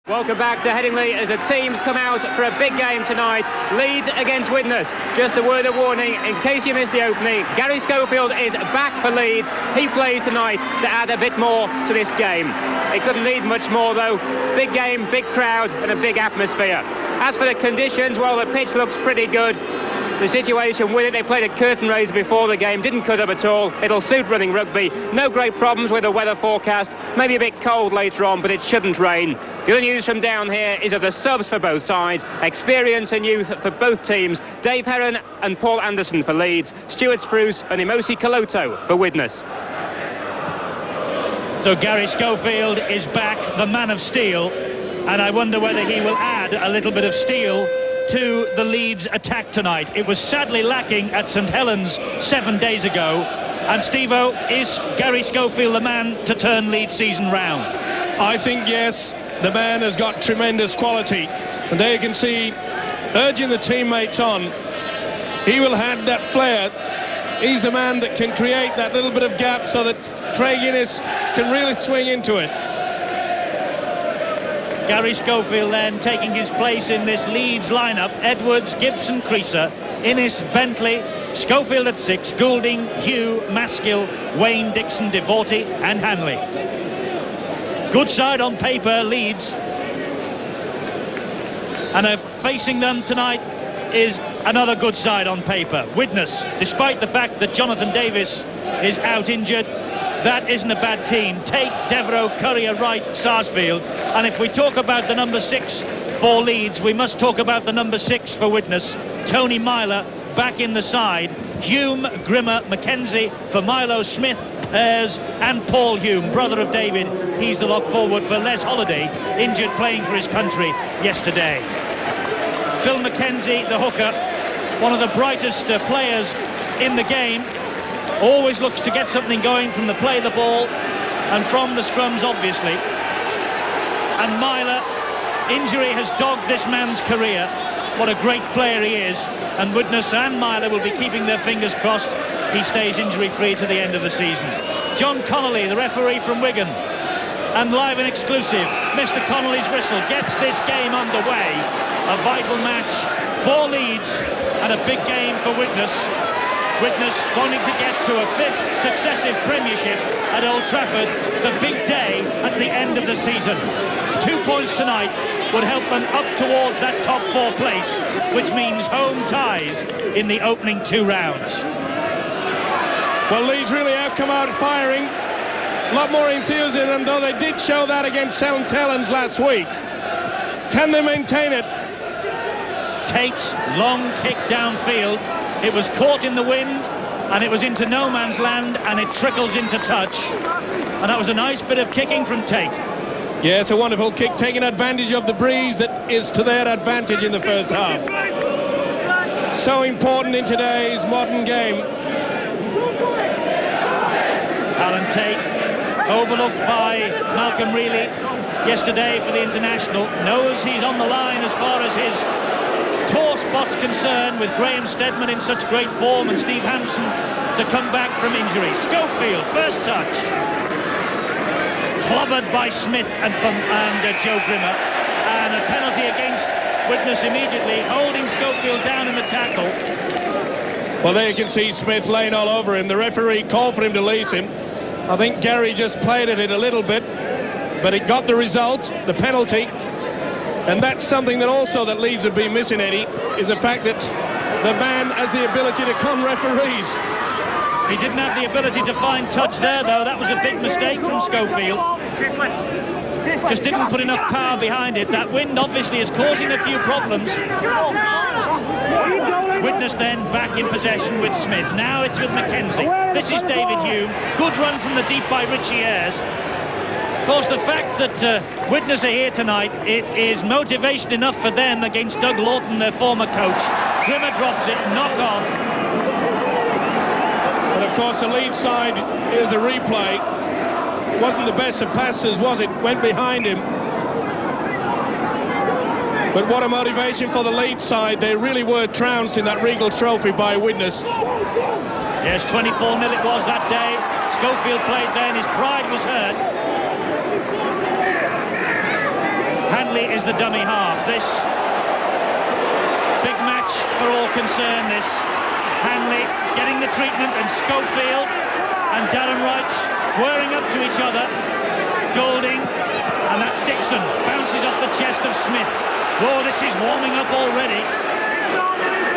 Welcome back to Headingley as the teams come out for a big game tonight. Leeds against Widnes. Just a word of warning, in case you missed the opening, Gary Schofield is back for Leeds. He plays tonight to add a bit more to this game. It couldn't need much more though. Big game, big crowd and a big atmosphere. As for the conditions, well, the pitch looks pretty good. The situation with it, they played a curtain raiser before the game, didn't cut up at all. It'll suit running rugby. No great problems with the weather forecast. Maybe a bit cold later on, but it shouldn't rain. The other news from down here is of the subs for both sides. Experience and youth for both teams. Dave Heron and Paul Anderson for Leeds. Stuart Spruce and Imosi Kaloto for Widnes. So Gary Schofield is back, the man of steel. And I wonder whether he will add a little bit of steel to the Leeds attack tonight. It was sadly lacking at St Helens 7 days ago. And Steve-O, is Gary Schofield the man to turn Leeds season round? I think yes, the man has got tremendous quality. And there you can see, urging the teammates on, he will have that flair. He's the man that can create that little bit of gap so that Craig Innes can really swing into it. Gary Schofield then taking his place in this Leeds lineup. Edwards, Gibson, Creaser, Innes, Bentley, Schofield at 6, Goulding, Hugh, Maskill, Wayne, Dixon, Devorty and Hanley. Good side on paper, Leeds. And facing them tonight is another good side on paper, Widnes. Despite the fact that Jonathan Davis is out injured, that isn't a bad team. Tate, Devereux, Currier, Wright, Sarsfield. And if we talk about the number 6 for Leeds, we must talk about the number 6 for Widnes. Tony Myler back in the side. Hume, Grimmer, McKenzie for Milo, Smith, Ayres and Paul Hume, brother of David. He's the lock forward for Les Holiday, injured playing for his country yesterday. Phil McKenzie, the hooker, one of the brightest players in the game. Always looks to get something going from the play of the ball and from the scrums, obviously. And Myler, injury has dogged this man's career. What a great player he is. And Widnes and Myler will be keeping their fingers crossed he stays injury-free to the end of the season. John Connolly, the referee from Wigan. And live and exclusive, Mr. Connolly's whistle gets this game underway. A vital match for Leeds and a big game for Widnes. Widnes wanting to get to a 5th successive premiership at Old Trafford, the big day at the end of the season. 2 points tonight would help them up towards that top 4 place, which means home ties in the opening 2 rounds. Well, Leeds really have come out firing. A lot more enthusiasm, though they did show that against St Helens last week. Can they maintain it? Tate's long kick downfield. It was caught in the wind and it was into no man's land and it trickles into touch. And that was a nice bit of kicking from Tate. Yeah, it's a wonderful kick, taking advantage of the breeze that is to their advantage in the first half. So important in today's modern game. Alan Tate, overlooked by Malcolm Reilly yesterday for the international, knows he's on the line as far as his tour spot's concerned, with Graham Steadman in such great form and Steve Hampson to come back from injury. Schofield, first touch. Clobbered by Smith and Joe Grimmer. And a penalty against Widnes immediately, holding Schofield down in the tackle. Well, there you can see Smith laying all over him. The referee called for him to release him. I think Gary just played at it a little bit, but it got the result, the penalty. And that's something that also that Leeds have been missing, Eddie, is the fact that the man has the ability to con referees. He didn't have the ability to find touch there, though. That was a big mistake from Schofield. Just didn't put enough power behind it. That wind obviously is causing a few problems. Widnes then back in possession with Smith. Now it's with McKenzie. This is David Hume. Good run from the deep by Richie Ayres. Of course, the fact that Widnes are here tonight, it is motivation enough for them against Doug Lawton, their former coach. Grimmer drops it, knock on. And of course, the Leeds side, here's the replay. It wasn't the best of passes, was it? Went behind him. But what a motivation for the Leeds side. They really were trounced in that Regal Trophy by Widnes. Yes, 24-0 it was that day. Schofield played then, his pride was hurt. Bentley is the dummy half. This big match for all concerned. This Hanley getting the treatment, and Schofield and Darren Wright squaring up to each other. Golding, and that's Dixon, bounces off the chest of Smith. Oh, this is warming up already.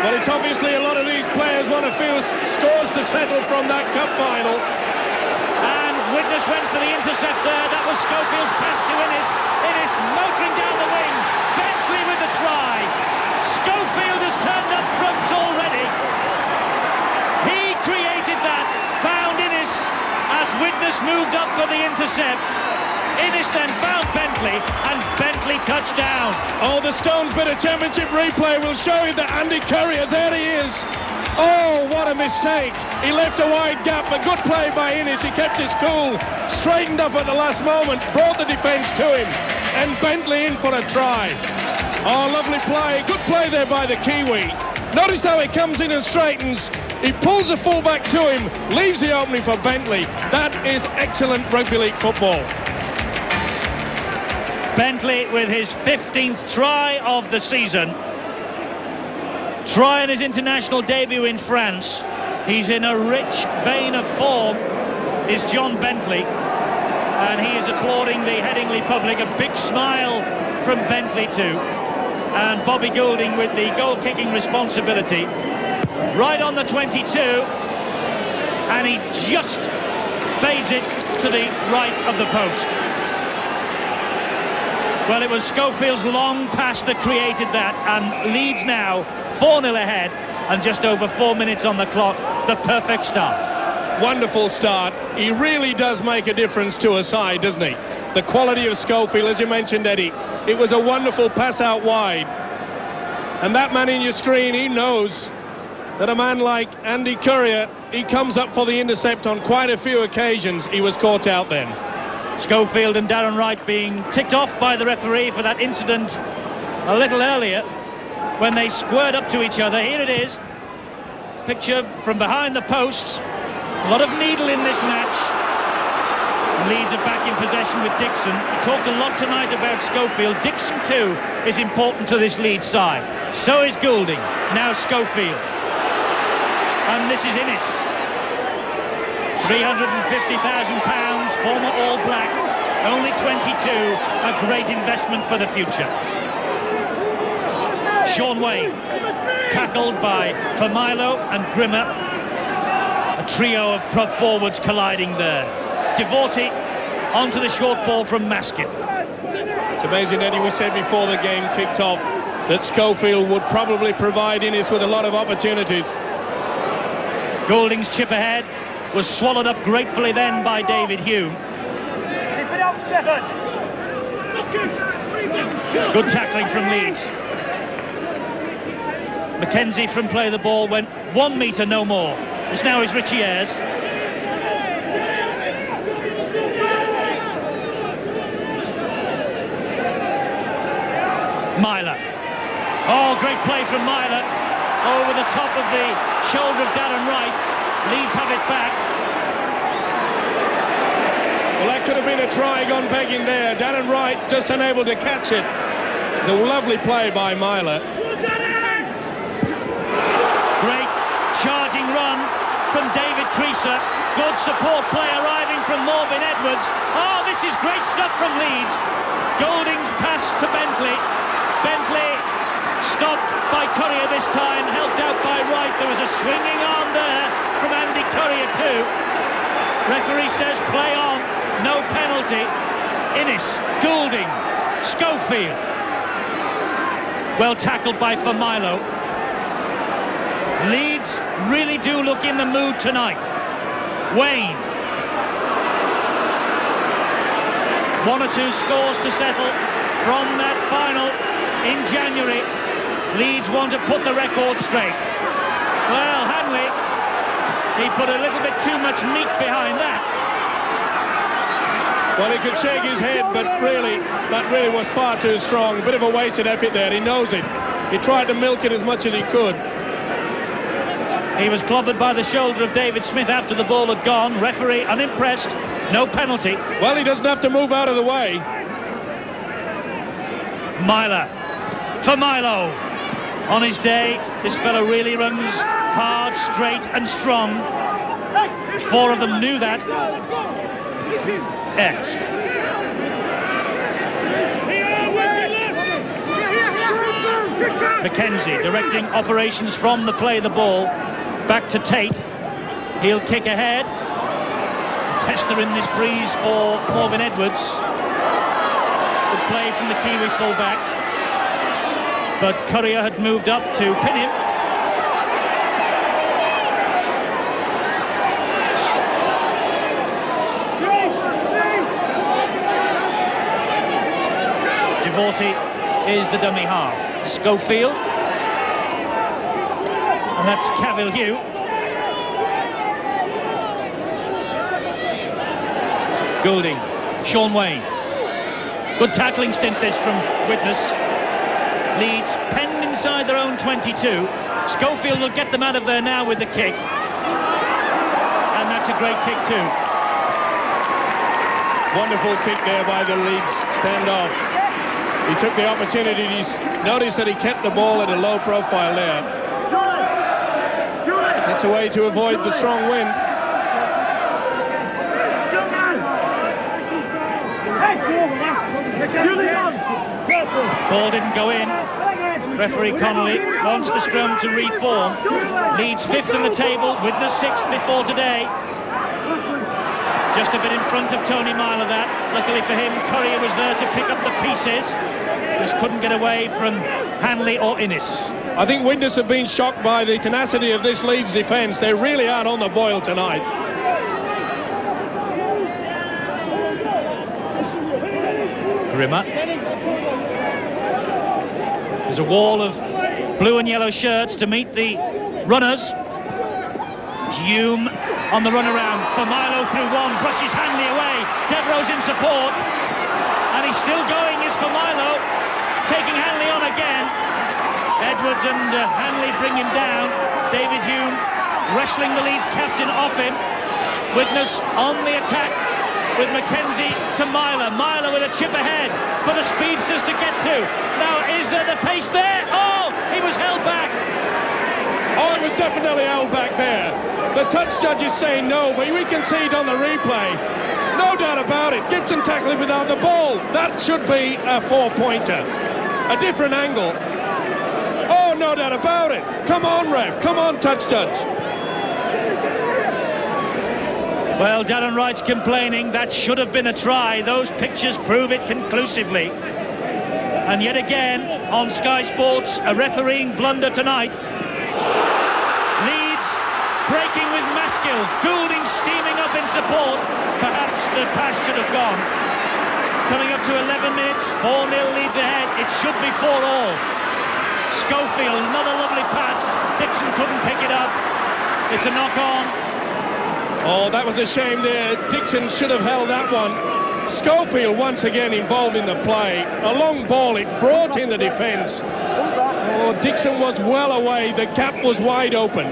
Well, it's obviously a lot of these players want a few scores to settle from that cup final. And Widnes went for the intercept there. That was Schofield's pass to Innes. Innes motoring down the wing. Bentley with the try. Schofield has turned up trumps already. He created that, found Innes as Widnes moved up for the intercept. Innes then found Bentley, and Bentley touchdown. Oh, the Stones bit of championship replay will show you that Andy Courier, there he is. Oh, what a mistake. He left a wide gap, but good play by Innes. He kept his cool, straightened up at the last moment, brought the defence to him, and Bentley in for a try. Oh, lovely play. Good play there by the Kiwi. Notice how he comes in and straightens. He pulls the full-back to him, leaves the opening for Bentley. That is excellent rugby league football. Bentley with his 15th try of the season. Try in his international debut in France. He's in a rich vein of form, is John Bentley. And he is applauding the Headingley public. A big smile from Bentley too. And Bobby Goulding with the goal-kicking responsibility. Right on the 22. And he just fades it to the right of the post. Well, it was Schofield's long pass that created that, and Leeds now 4-0 ahead, and just over 4 minutes on the clock. The perfect start. Wonderful start. He really does make a difference to a side, doesn't he? The quality of Schofield, as you mentioned, Eddie. It was a wonderful pass out wide. And that man in your screen, he knows that a man like Andy Courier, he comes up for the intercept on quite a few occasions. He was caught out then. Schofield and Darren Wright being ticked off by the referee for that incident a little earlier when they squared up to each other. Here it is. Picture from behind the posts. A lot of needle in this match. Leeds are back in possession with Dixon. We talked a lot tonight about Schofield. Dixon too is important to this Leeds side. So is Goulding. Now Schofield. And this is Innes. £350,000, former All Black, only 22, a great investment for the future. Sean Wayne, tackled by Familo and Grimmer. A trio of prop forwards colliding there. Devorti onto the short ball from Maskin. It's amazing, Eddie, we said before the game kicked off that Schofield would probably provide Innes with a lot of opportunities. Goulding's chip ahead was swallowed up gratefully then by David Hume. Good tackling from Leeds. Mackenzie from play the ball went 1 metre, no more. This now is Richie Ayres. Myler. Oh, great play from Myler. Over the top of the shoulder of Darren Wright. Leeds have it back. Well, that could have been a try gone begging there. Darren Wright just unable to catch it. It's a lovely play by Myler. Great charging run from David Creaser. Good support play arriving from Morvin Edwards. Oh, this is great stuff from Leeds. Goulding's pass to Bentley. Bentley stopped by Courier this time, helped out by Wright. There was a swinging arm there from Andy Courier too. Referee says play on, no penalty. Innes, Goulding, Schofield. Well tackled by Familo. Leeds really do look in the mood tonight. Wayne. 1 or 2 scores to settle from that final in January. Leeds want to put the record straight. Well, Hanley, he put a little bit too much meat behind that. Well, he could shake his head, but really, that really was far too strong. A bit of a wasted effort there. He knows it. He tried to milk it as much as he could. He was clobbered by the shoulder of David Smith after the ball had gone. Referee unimpressed. No penalty. Well, he doesn't have to move out of the way. Myler for Milo. On his day, this fellow really runs hard, straight and strong. 4 of them knew that. X. Mackenzie directing operations from the play of the ball back to Tate. He'll kick ahead. Tester in this breeze for Morgan Edwards. Good play from the Kiwi fullback, but Courier had moved up to pin him. Djorkaeff is the dummy half. Schofield, and that's Cavill-Hugh. Goulding, Sean Wayne. Good tackling stint this from Widnes. Leeds penned inside their own 22. Schofield will get them out of there now with the kick, and that's a great kick too. Wonderful kick there by the Leeds standoff. He took the opportunity. Notice that he kept the ball at a low profile there. That's a way to avoid the strong wind. Ball didn't go in. Referee Connolly wants the scrum to reform. Leeds 5th in the table, Widnes 6th before today. Just a bit in front of Tony Myler that. Luckily for him, Courier was there to pick up the pieces. Just couldn't get away from Hanley or Innes. I think Widnes have been shocked by the tenacity of this Leeds defence. They really aren't on the boil tonight. Grimmer. There's a wall of blue and yellow shirts to meet the runners. Hume on the run around for Milo through one, brushes Hanley away. Devereaux's in support, and he's still going. Is for Milo, taking Hanley on again. Edwards and Hanley bring him down. David Hume wrestling the Leeds captain off him. Widnes on the attack with Mackenzie to Myler. Myler with a chip ahead for the speedsters to get to. Now, is there the pace there? Oh, he was held back. Oh, it was definitely held back there. The touch judge is saying no, but we can see it on the replay. No doubt about it. Gibson tackled without the ball. That should be a 4-pointer. A different angle. Oh, no doubt about it. Come on, ref. Come on, touch judge. Well, Darren Wright's complaining. That should have been a try. Those pictures prove it conclusively. And yet again, on Sky Sports, a refereeing blunder tonight. Leeds breaking with Maskill. Goulding steaming up in support. Perhaps the pass should have gone. Coming up to 11 minutes, 4-0 Leeds ahead. It should be 4-all. Schofield, another lovely pass. Dixon couldn't pick it up. It's a knock-on. Oh, that was a shame there. Dixon should have held that one. Schofield once again involved in the play. A long ball, it brought in the defence. Oh, Dixon was well away. The gap was wide open.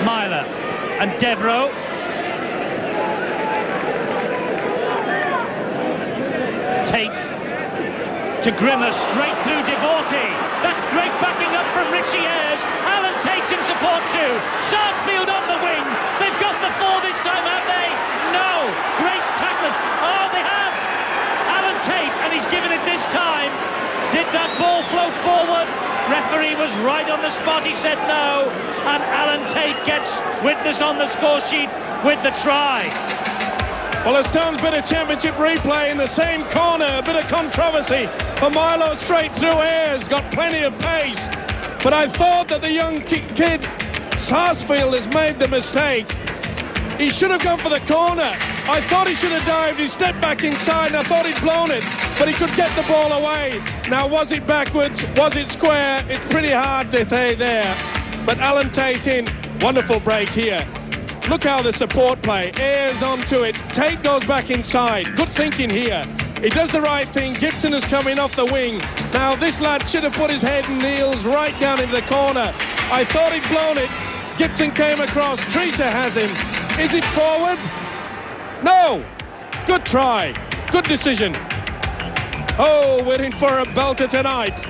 Myler and Devereaux. Tate to Grimmer, straight through Djorkaeff. That's great backing up from Richie Ayres. Alan Tate's in support too. Sarsfield on the wing. They've got the 4 this time, have they? No. Great tackling. Oh, they have. Alan Tate, and he's given it this time. Did that ball float forward? Referee was right on the spot. He said no. And Alan Tate gets Widnes on the score sheet with the try. Well, a Stones bit of championship replay in the same corner. A bit of controversy for Milo straight through Ayres. Got plenty of pace. But I thought that the young kid, Sarsfield, has made the mistake. He should have gone for the corner. I thought he should have dived. He stepped back inside and I thought he'd blown it. But he could get the ball away. Now, was it backwards? Was it square? It's pretty hard to say there. But Alan Tate in. Wonderful break here. Look how the support play. Ayres onto it. Tate goes back inside. Good thinking here. He does the right thing. Gibson is coming off the wing. Now this lad should have put his head and heels right down into the corner. I thought he'd blown it. Gibson came across. Treacher has him. Is it forward? No. Good try. Good decision. Oh, we're in for a belter tonight.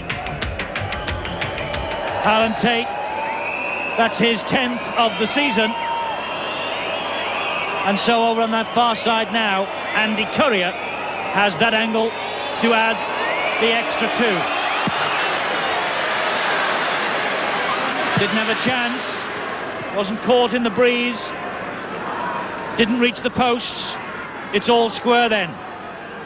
Alan Tate, that's his 10th of the season. And so over on that far side now, Andy Courier has that angle to add the extra 2. Didn't have a chance, wasn't caught in the breeze, didn't reach the posts. It's all square then.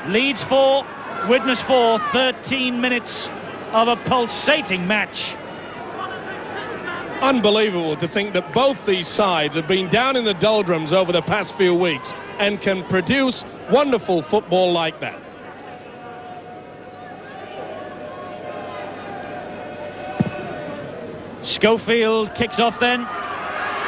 Leeds 4, Widnes 4, 13 minutes of a pulsating match. Unbelievable to think that both these sides have been down in the doldrums over the past few weeks and can produce wonderful football like that. Schofield kicks off then,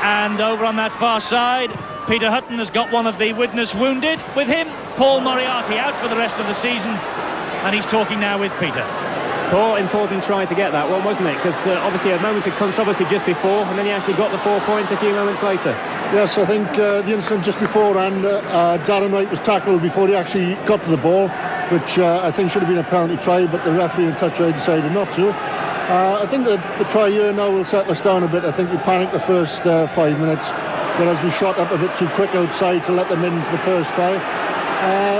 and over on that far side, Peter Hutton has got one of the Widnes wounded. With him, Paul Moriarty out for the rest of the season, and he's talking now with Peter. Paul, important try to get that one, wasn't it? Because obviously a moment of controversy just before, and then he actually got the 4 points a few moments later. Yes, I think the incident just before, and Darren Wright was tackled before he actually got to the ball, which I think should have been a penalty try, but the referee and touch decided not to. I think that the try here now will settle us down a bit. I think we panicked the first 5 minutes, whereas we shot up a bit too quick outside to let them in for the first try.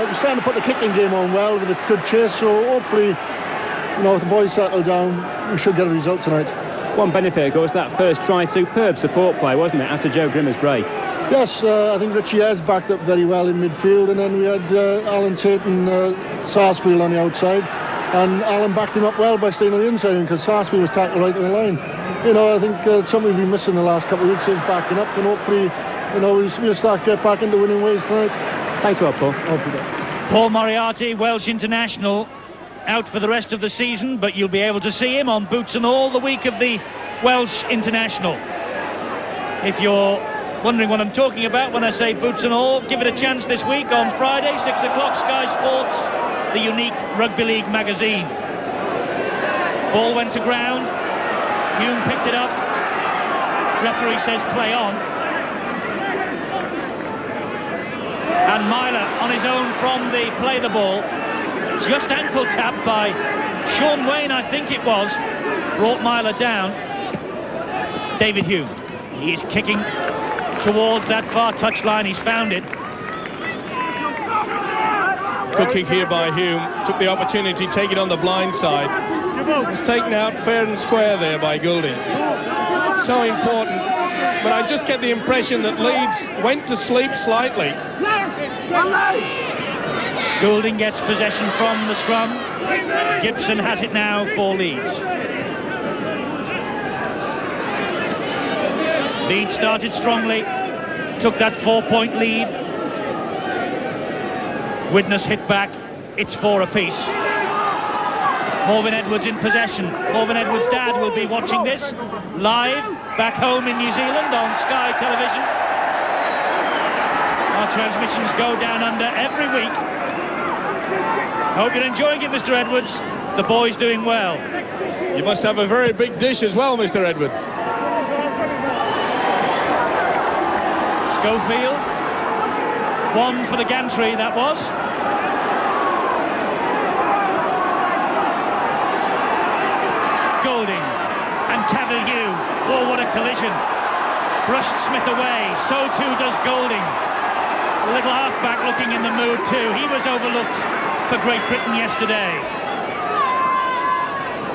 We're starting to put the kicking game on well with a good chase, so hopefully, you know, if the boys settle down, we should get a result tonight. One benefit, of course, that first try, superb support play, wasn't it, after Joe Grimmer's break? Yes, I think Richie Ayres backed up very well in midfield, and then we had Alan Tate and Sarsfield on the outside, and Alan backed him up well by staying on the inside because Sarsfield was tackled right in the line. You know, I think something we've been missing the last couple of weeks is backing up, and hopefully, you know, we'll start get back into winning ways tonight. Thanks a lot, Paul. Paul Moriarty, Welsh international, out for the rest of the season, but you'll be able to see him on Boots and All the week of the Welsh international. If you're wondering what I'm talking about when I say Boots and All, give it a chance this week on Friday, 6 o'clock, Sky Sports, the unique Rugby League magazine. Ball went to ground, Hume picked it up, referee says play on, and Myler on his own from the play the ball, just ankle tapped by Sean Wayne, I think it was, brought Myler down. David Hume, he's kicking towards that far touchline, he's found it. Good kick here by Hume, took the opportunity, take it on the blind side. Was taken out fair and square there by Goulding. So important, but I just get the impression that Leeds went to sleep slightly. Goulding gets possession from the scrum. Gibson has it now for Leeds. Leeds started strongly, took that 4-point lead. Widnes hit back, it's 4 apiece. Morven Edwards in possession. Morven Edwards' dad will be watching this live back home in New Zealand on Sky Television. Our transmissions go down under every week. Hope you're enjoying it, Mr. Edwards. The boy's doing well. You must have a very big dish as well, Mr. Edwards. Schofield. 1 for the gantry, that was. Goulding and Cavalier. Oh, what a collision. Brushed Smith away. So too does Goulding. The little halfback looking in the mood too. He was overlooked for Great Britain yesterday.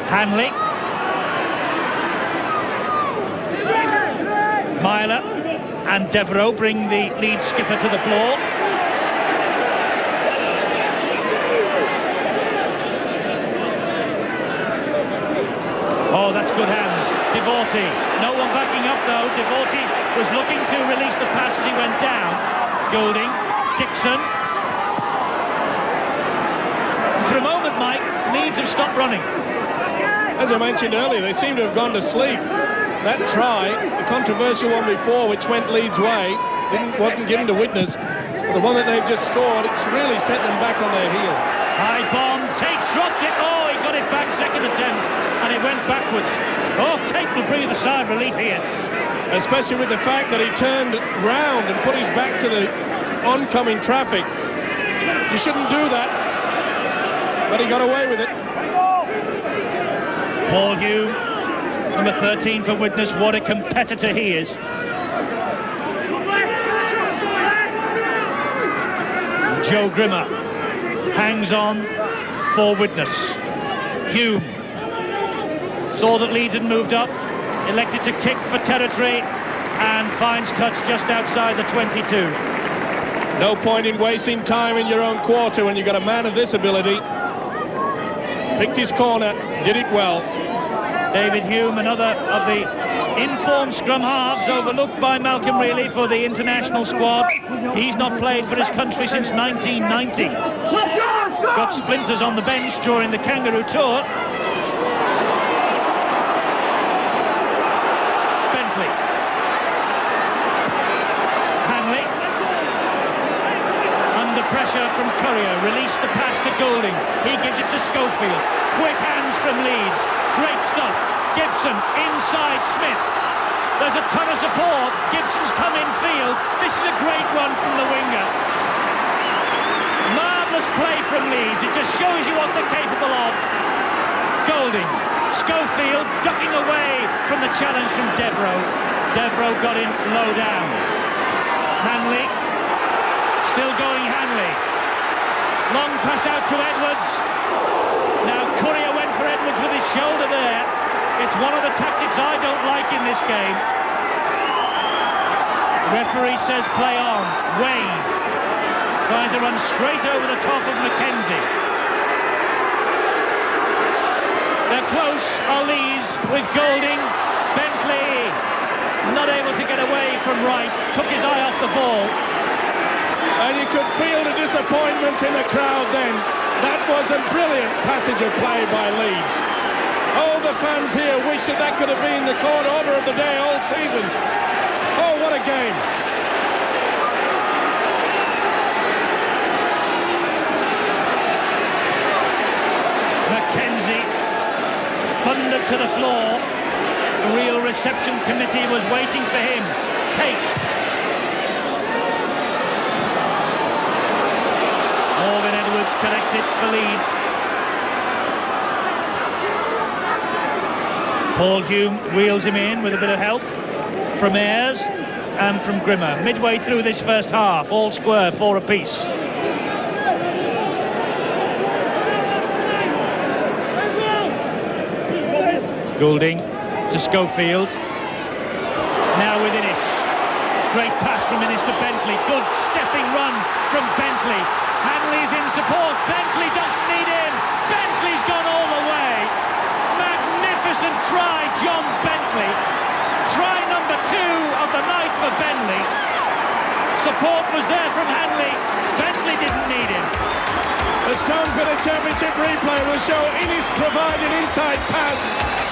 Hanley. Myler and Devereux bring the lead skipper to the floor. Oh, that's good hands. Devorty. No one backing up though. Devorty was looking to release the pass as he went down. Goulding. Dixon. For a moment, Mike, Leeds have stopped running. As I mentioned earlier, they seem to have gone to sleep. That try, the controversial one before, which went Leeds' way, wasn't given to Widnes. The one that they've just scored, it's really set them back on their heels. High bomb, Tate's dropped it. Oh, he got it back, second attempt, and it went backwards. Oh, Tate will breathe a sigh of relief here. Especially with the fact that he turned round and put his back to the oncoming traffic. You shouldn't do that. But he got away with it. Paul Hume, number 13 for Widnes. What a competitor he is. Joe Grimmer hangs on for Widnes. Hume saw that Leeds had moved up, elected to kick for territory, and finds touch just outside the 22. No point in wasting time in your own quarter when you've got a man of this ability. Picked his corner, did it well. David Hume, another of the informed scrum halves, overlooked by Malcolm Reilly for the international squad. He's not played for his country since 1990. Got splinters on the bench during the Kangaroo Tour. Bentley. Hanley. Under pressure from Courier. Released the pass to Golding. He gives it to Schofield. Quick hands from Leeds. Great stuff. Gibson inside Smith. There's a ton of support. Gibson's come in field. This is a great run from the winger. Marvellous play from Leeds. It just shows you what they're capable of. Golding. Schofield ducking away from the challenge from Devereux. Devereux got in low down. Hanley. Still going Hanley. Long pass out to Edwards. Now Courier went for Edwards with his shoulder there. It's one of the tactics I don't like in this game. Referee says play on. Wayne trying to run straight over the top of Mackenzie. They're close, are Leeds, with Golding. Bentley not able to get away from Wright. Took his eye off the ball. And you could feel the disappointment in the crowd then. That was a brilliant passage of play by Leeds. Oh, the fans here wish that could have been the court order of the day all season. Oh, what a game. Mackenzie thundered to the floor. The real reception committee was waiting for him. Tate. Morgan Edwards collects it for Leeds. Paul Hume wheels him in with a bit of help from Ayres and from Grimmer. Midway through this first half, all square, 4 apiece. Goulding to Schofield. Now with Innes. Great pass from Innes to Bentley. Good stepping run from Bentley. Hanley's in support. Bentley doesn't need him. Bentley's gone all the way. Magnificent try, John Bentley. Try number 2 of the night for Bentley. Support was there from Hanley. Bentley didn't need him. The Stone Bitter Championship replay will show Innes provided inside pass.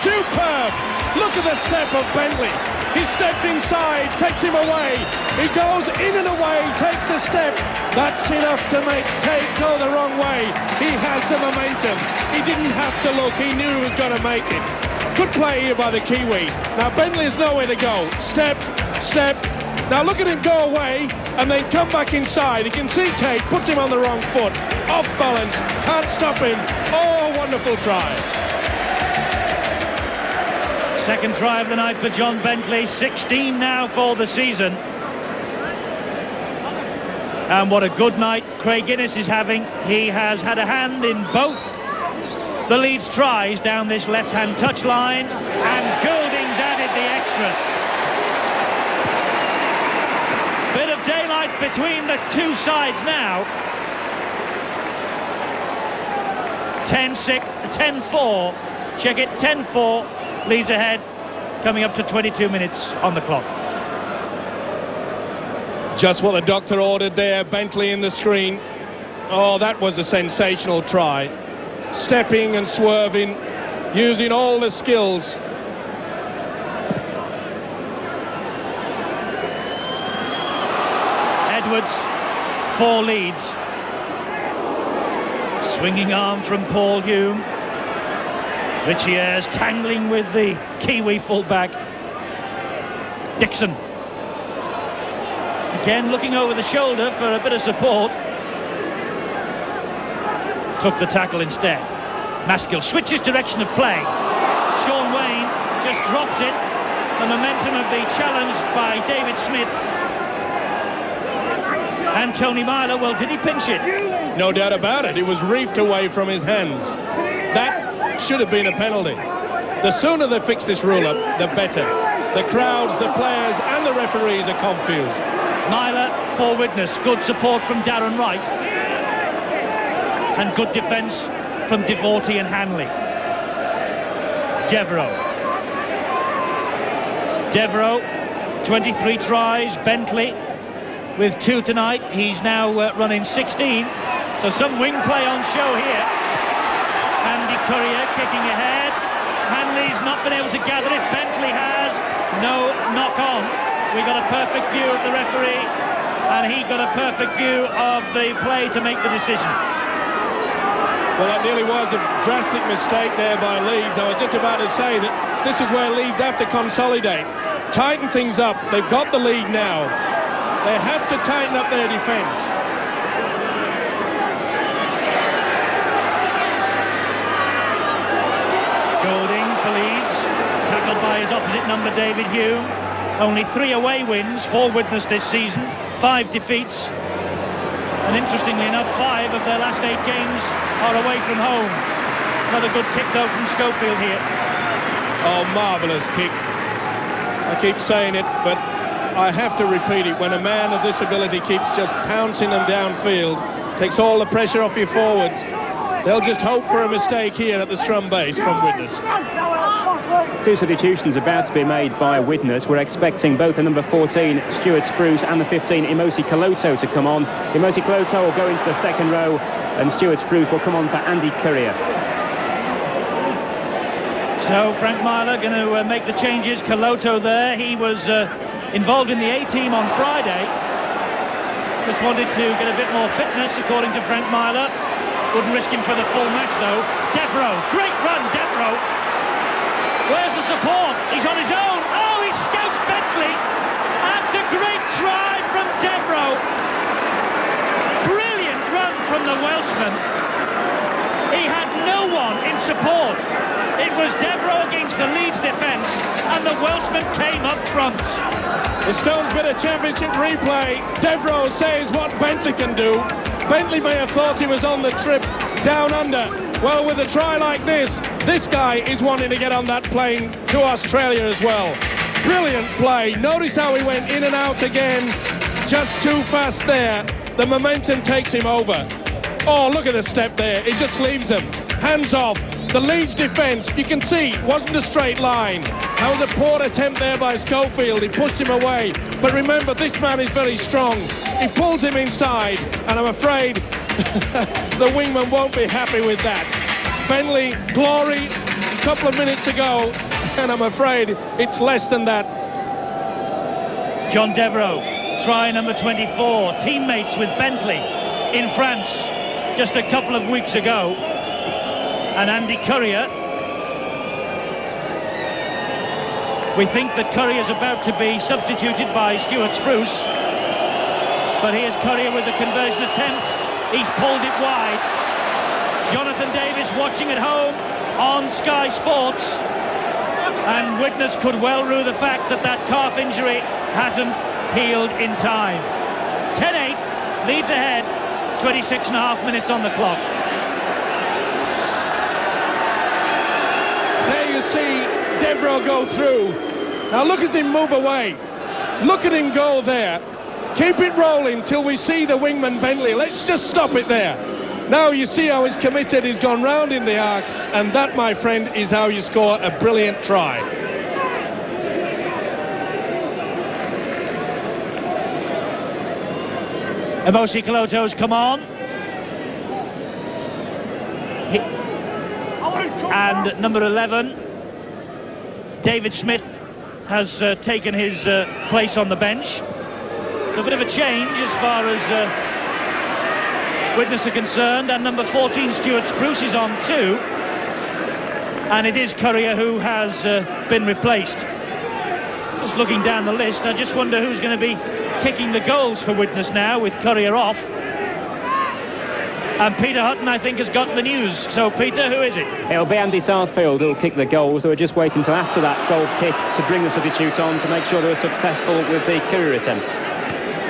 Superb! Look at the step of Bentley. He stepped inside, takes him away. He goes in and away, takes a step. That's enough to make Tate go the wrong way. He has the momentum. He didn't have to look. He knew he was going to make it. Good play here by the Kiwi. Now Bentley's nowhere to go. Step, step. Now look at him go away and then come back inside. You can see Tate puts him on the wrong foot. Off balance. Can't stop him. Oh, wonderful try. Second try of the night for John Bentley. 16 now for the season. And what a good night Craig Innes is having. He has had a hand in both the Leeds tries down this left-hand touchline, and Goulding's added the extras. Bit of daylight between the two sides now. 10-4. Check it, 10-4. Leeds ahead, coming up to 22 minutes on the clock. Just what the doctor ordered there, Bentley in the screen. Oh, that was a sensational try. Stepping and swerving, using all the skills. Edwards for Leeds. Swinging arm from Paul Hume. Richie Ayres tangling with the Kiwi fullback. Dixon. Again looking over the shoulder for a bit of support. took the tackle instead. Maskell switches direction of play. Sean Wayne just dropped it. The momentum of the challenge by David Smith. And Tony Myler, well, did he pinch it? No doubt about it. It was reefed away from his hands. That should have been a penalty. The sooner they fix this rule up, the better. The crowds, the players and the referees are confused. Myler for Widnes. Good support from Darren Wright. And good defence from Devorty and Hanley. Devereux, 23 tries. Bentley with 2 tonight. He's now running 16. So some wing play on show here. Andy Courier kicking ahead. Hanley's not been able to gather it. Bentley has. No knock on. We got a perfect view of the referee, and he got a perfect view of the play to make the decision. Well, that nearly was a drastic mistake there by Leeds. I was just about to say that this is where Leeds have to consolidate, tighten things up. They've got the lead now. They have to tighten up their defence. Golding for Leeds, tackled by his opposite number, David Hume. Only 3 away wins for Widnes this season, 5 defeats. And interestingly enough, 5 of their last 8 games are away from home. Another good kick though from Schofield here. Oh, marvellous kick. I keep saying it, but I have to repeat it. When a man of this ability keeps just pouncing them downfield, takes all the pressure off your forwards, they'll just hope for a mistake here at the scrum base from Widnes. 2 substitutions about to be made by Widnes. We're expecting both the number 14, Stuart Spruce, and the 15, Imosi Kaloto, to come on. Imosi Kaloto will go into the second row, and Stuart Spruce will come on for Andy Courier. So Frank Myler going to make the changes. Kaloto there. He was involved in the A-team on Friday. Just wanted to get a bit more fitness, according to Frank Myler. Wouldn't risk him for the full match, though. Devereux, great run, Devereux. Where's the support? He's on his own. Oh, he scouts Bentley. That's a great try from Devereux. Brilliant run from the Welshman. He had no one in support. It was Devereux against the Leeds defence, and the Welshman came up front. The Stones Bit of Championship replay. Devereux says what Bentley can do. Bentley may have thought he was on the trip down under. Well, with a try like this guy is wanting to get on that plane to Australia as well. Brilliant play. Notice how he went in and out again. Just too fast there. The momentum takes him over. Oh, look at the step there. It just leaves him. Hands off. The Leeds defence, you can see, wasn't a straight line. That was a poor attempt there by Schofield. He pushed him away. But remember, this man is very strong. He pulls him inside, and I'm afraid the wingman won't be happy with that. Bentley, glory, a couple of minutes ago, and I'm afraid it's less than that. John Devereux, try number 24, teammates with Bentley in France just a couple of weeks ago. And Andy Courier. We think that Courier's about to be substituted by Stuart Spruce. But here's Courier with a conversion attempt. He's pulled it wide. Jonathan Davis watching at home on Sky Sports. And Widnes could well rue the fact that that calf injury hasn't healed in time. 10-8, Leeds ahead, 26 and a half minutes on the clock. There you see Devereux go through. Now look at him move away. Look at him go there. Keep it rolling till we see the wingman Bentley. Let's just stop it there. Now you see how he's committed. He's gone round in the arc, and that, my friend, is how you score a brilliant try. Imosi Kaloto's come on. And number 11, David Smith, has taken his place on the bench. So a bit of a change as far as Widnes are concerned. And number 14, Stuart Spruce, is on too. And it is Courier who has been replaced. Just looking down the list, I just wonder who's going to be kicking the goals for Widnes now with Courier off. And Peter Hutton, I think, has got the news. So, Peter, who is it? It'll be Andy Sarsfield who'll kick the goals. They were just waiting till after that goal kick to bring the substitute on to make sure they were successful with the career attempt.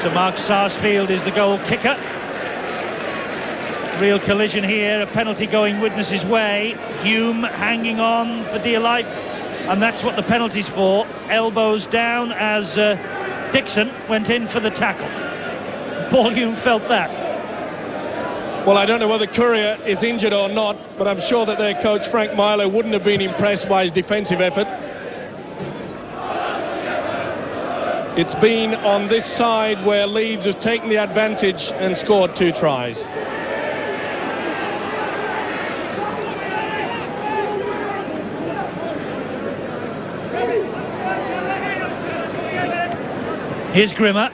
So Mark Sarsfield is the goal kicker. Real collision here, a penalty going Widnes' way. Hume hanging on for dear life, and that's what the penalty's for. Elbows down as Dixon went in for the tackle. Paul Hume felt that. Well, I don't know whether Courier is injured or not, but I'm sure that their coach, Frank Myler, wouldn't have been impressed by his defensive effort. It's been on this side where Leeds have taken the advantage and scored 2 tries. Here's Grimmer.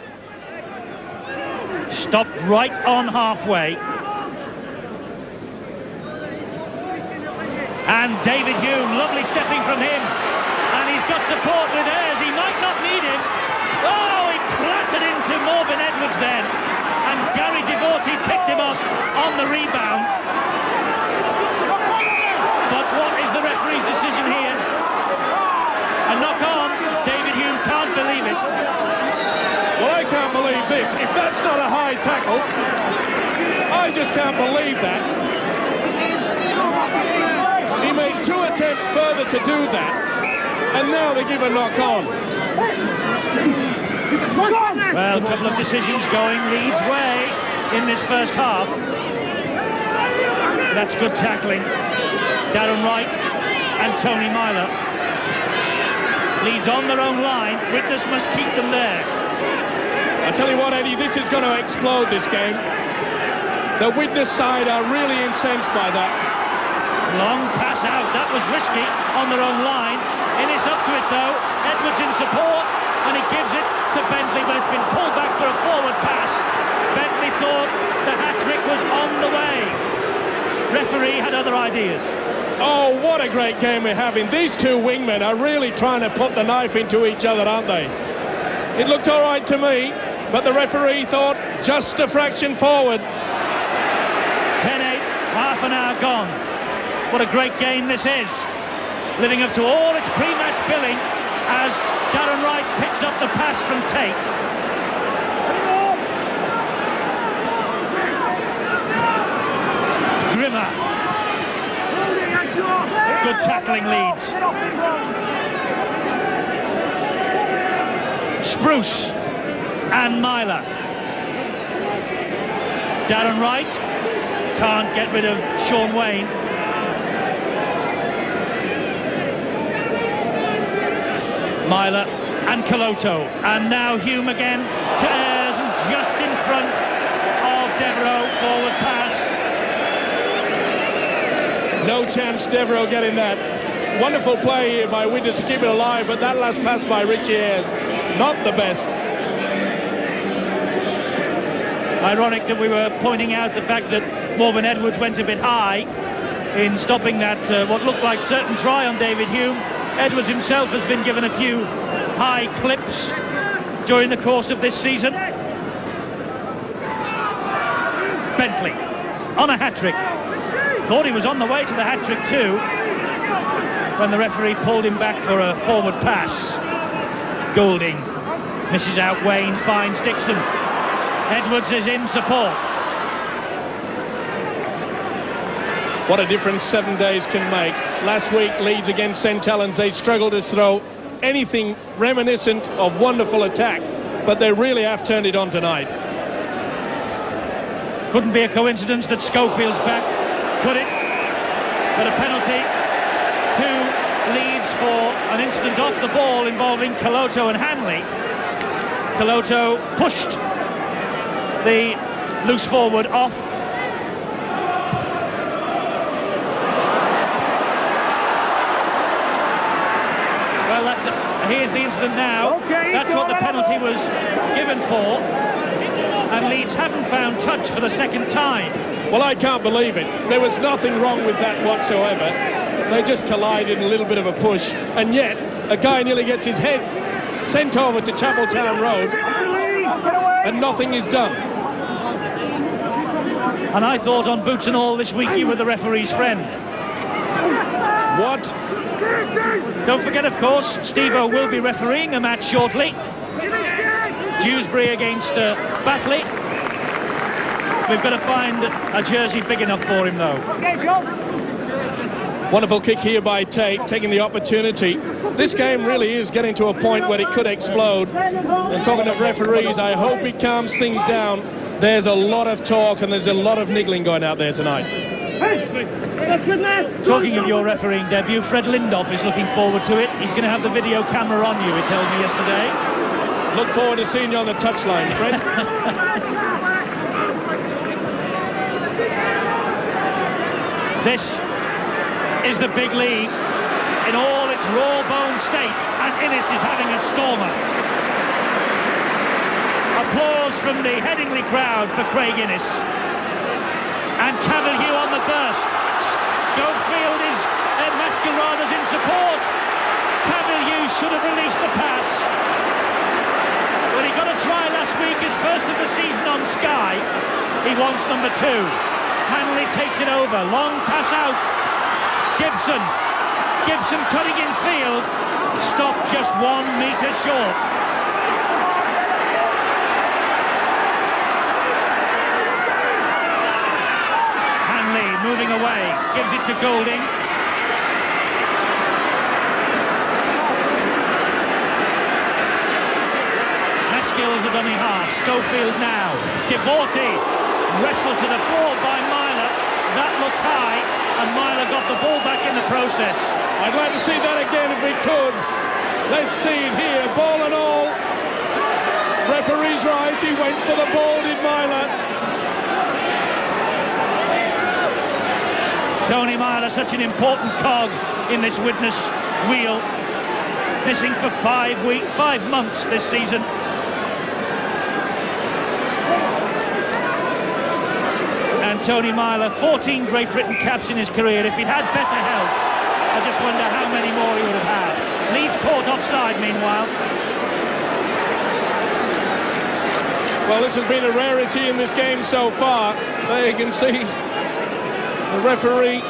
Stopped right on halfway. And David Hume, lovely stepping from him. And he's got support with Ayres. He might not need him. Oh, he clattered into Morven Edwards then. And Gary Devorty picked him up on the rebound. But what is the referee's decision here? A knock on. David Hume can't believe it. Well, I can't believe this. If that's not a high tackle, I just can't believe that. He made 2 attempts further to do that, and now they give a knock on. Well, a couple of decisions going Leeds' way in this first half. That's good tackling. Darren Wright and Tony Myler. Leeds on their own line. Widnes must keep them there. I tell you what, Eddie, this is going to explode, this game. The Widnes side are really incensed by that. Long pass out. That was risky on their own line. Innes up to it, though. Edwards in support, and he gives it to Bentley, but it's been pulled back for a forward pass. Bentley thought the hat-trick was on the way. Referee had other ideas. Oh, what a great game we're having. These 2 wingmen are really trying to put the knife into each other, aren't they? It looked all right to me, but the referee thought just a fraction forward. 10-8, half an hour gone. What a great game this is. Living up to all its pre-match billing as Darren Wright picks up the pass from Tate. Grimmer. Good tackling Leeds. Spruce and Myler. Darren Wright can't get rid of Sean Wayne. Myler and Coloto, and now Hume again to Ayres, and just in front of Devereux, forward pass. No chance Devereux getting that. Wonderful play here by Widnes to keep it alive, but that last pass by Richie Ayres, not the best. Ironic that we were pointing out the fact that Morven Edwards went a bit high in stopping that what looked like certain try on David Hume. Edwards himself has been given a few high clips during the course of this season. Bentley on a hat-trick. Thought he was on the way to the hat-trick too when the referee pulled him back for a forward pass. Goulding misses out Wayne, finds Dixon. Edwards is in support. What a difference 7 days can make. Last week, Leeds against St Helens, they struggled to throw anything reminiscent of wonderful attack, but they really have turned it on tonight. Couldn't be a coincidence that Schofield's back, could it? But a penalty to Leeds for an incident off the ball involving Coloto and Hanley. Coloto pushed the loose forward off. Here's the incident now. That's what the penalty was given for. And Leeds haven't found touch for the second time. Well, I can't believe it. There was nothing wrong with that whatsoever. They just collided in a little bit of a push. And yet, a guy nearly gets his head sent over to Chapeltown Road. And nothing is done. And I thought on Boots and All this week you were the referee's friend. What? Don't forget, of course, Steve-O will be refereeing a match shortly. Dewsbury against Batley. We've got to find a jersey big enough for him, though. Wonderful kick here by Tate, taking the opportunity. This game really is getting to a point where it could explode. And talking of referees, I hope it calms things down. There's a lot of talk and there's a lot of niggling going out there tonight. Talking of your refereeing debut, Fred Lindhoff is looking forward to it. He's going to have the video camera on you, he told me yesterday. Look forward to seeing you on the touchline, Fred. This is the big league in all its raw-boned state, and Innes is having a stormer. Applause from the Headingley crowd for Craig Innes. And Cavalier on the burst. Schofield is Mascherano's in support. Cavalier should have released the pass. But he got a try last week, his first of the season on Sky. He wants number 2. Hanley takes it over. Long pass out. Gibson cutting in field. Stopped just 1 metre short. Hanley moving away. Gives it to Golding. Maskell is a dummy half. Schofield now. Devorty wrestled to the floor by Myler. That looked high, and Myler got the ball back in the process. I'd like to see that again if we could. Let's see it here, ball and all. Referee's right, he went for the ball, did Myler. Tony Myler, such an important cog in this Widnes wheel. Missing for 5 months this season. And Tony Myler, 14 Great Britain caps in his career. If he'd had better health, I just wonder how many more he would have had. Leeds caught offside, meanwhile. Well, this has been a rarity in this game so far. There you can see the referee,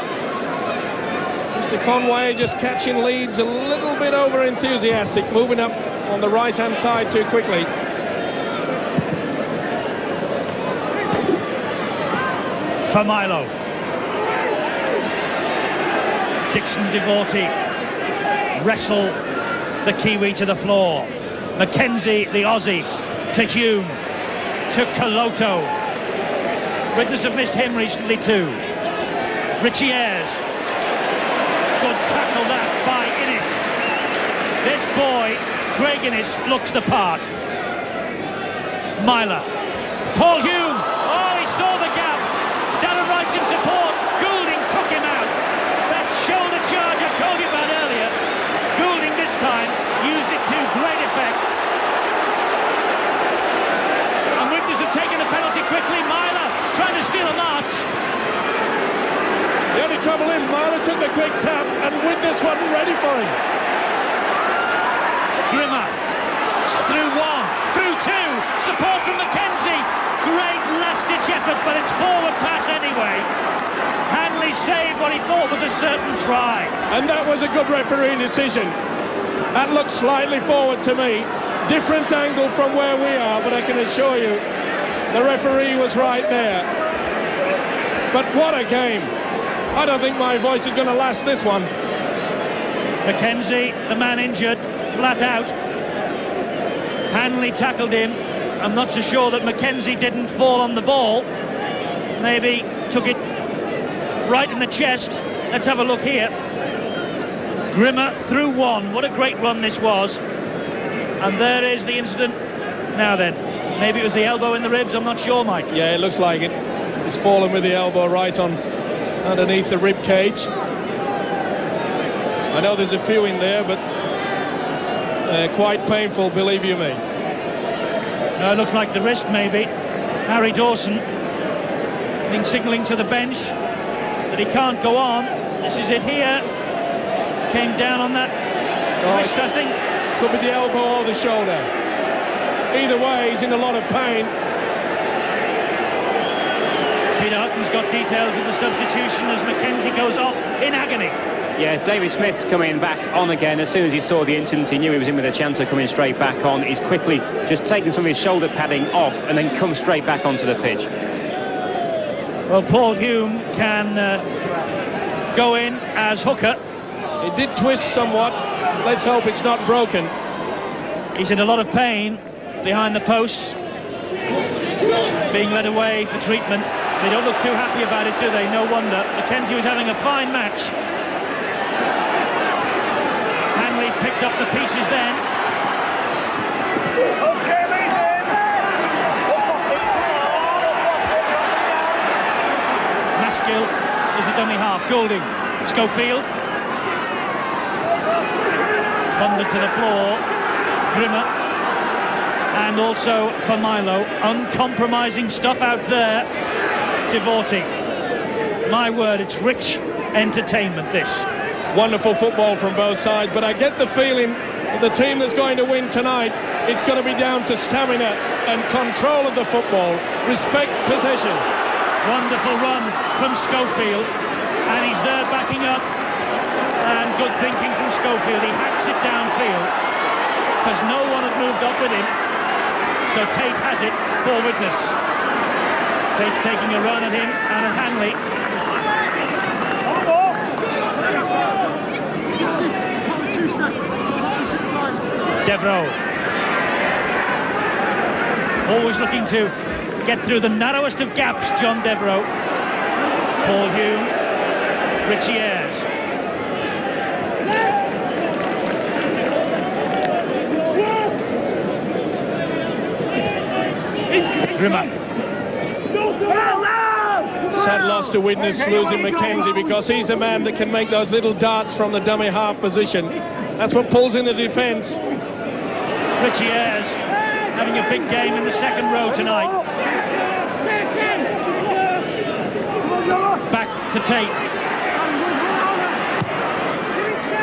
Mr. Conway, just catching Leeds a little bit over-enthusiastic, moving up on the right-hand side too quickly. For Milo. Dixon Devorty wrestle the Kiwi to the floor. Mackenzie, the Aussie, to Hume, to Coloto. Widnes have missed him recently too. Richie Ayres. Good tackle that by Innes. This boy, Craig Innes, looks the part. Myler. Paul Hume. Oh, he saw the gap. Darren Wright's in support. Goulding took him out. That shoulder charge I told you about earlier. Goulding this time used it to great effect. And Widnes have taken the penalty quickly. Myler trying to steal a march. The only trouble is Myler took the quick tap and Widnes wasn't ready for him. Grimmer. Through 1, through 2. Support from Mackenzie. Great last-ditch effort, but it's forward pass anyway. Hanley saved what he thought was a certain try. And that was a good refereeing decision. That looked slightly forward to me. Different angle from where we are, but I can assure you the referee was right there. But what a game. I don't think my voice is going to last this one. Mackenzie, the man injured, flat out. Hanley tackled him. I'm not so sure that Mackenzie didn't fall on the ball. Maybe took it right in the chest. Let's have a look here. Grimmer through 1. What a great run this was. And there is the incident. Now then, maybe it was the elbow in the ribs. I'm not sure, Mike. Yeah, it looks like it. He's fallen with the elbow right on underneath the rib cage. I know there's a few in there, but quite painful, believe you me. No, it looks like the wrist, maybe. Harry Dawson being signalling to the bench that he can't go on. This is it here. Came down on that wrist, I think. Could be the elbow or the shoulder. Either way, he's in a lot of pain. Peter Hutton's got details of the substitution as Mackenzie goes off in agony. Yeah, David Smith's coming back on again. As soon as he saw the incident, he knew he was in with a chance of coming straight back on. He's quickly just taken some of his shoulder padding off and then come straight back onto the pitch. Well, Paul Hume can go in as hooker. It did twist somewhat. Let's hope it's not broken. He's in a lot of pain behind the posts, being led away for treatment. They don't look too happy about it, do they? No wonder. Mackenzie was having a fine match. Hanley picked up the pieces then. Maskill is the dummy half. Goulding. Schofield. Bundled to the floor. Grimmer. And also for Milo. Uncompromising stuff out there. Devorti. My word, it's rich entertainment, this. Wonderful football from both sides, but I get the feeling that the team that's going to win tonight, it's going to be down to stamina and control of the football. Respect possession. Wonderful run from Schofield, and he's there backing up, and good thinking from Schofield. He hacks it downfield because no one had moved up with him, so Tate has it for Widnes. Tate's taking a run at him and at Hanley. Devereux, always looking to get through the narrowest of gaps, John Devereux. Paul Hume, Richie Ayres. Grimmer. Sad loss to Widnes, losing Mackenzie, because he's the man that can make those little darts from the dummy half position. That's what pulls in the defence. Richie Ayres having a big game in the second row tonight. Back to Tate.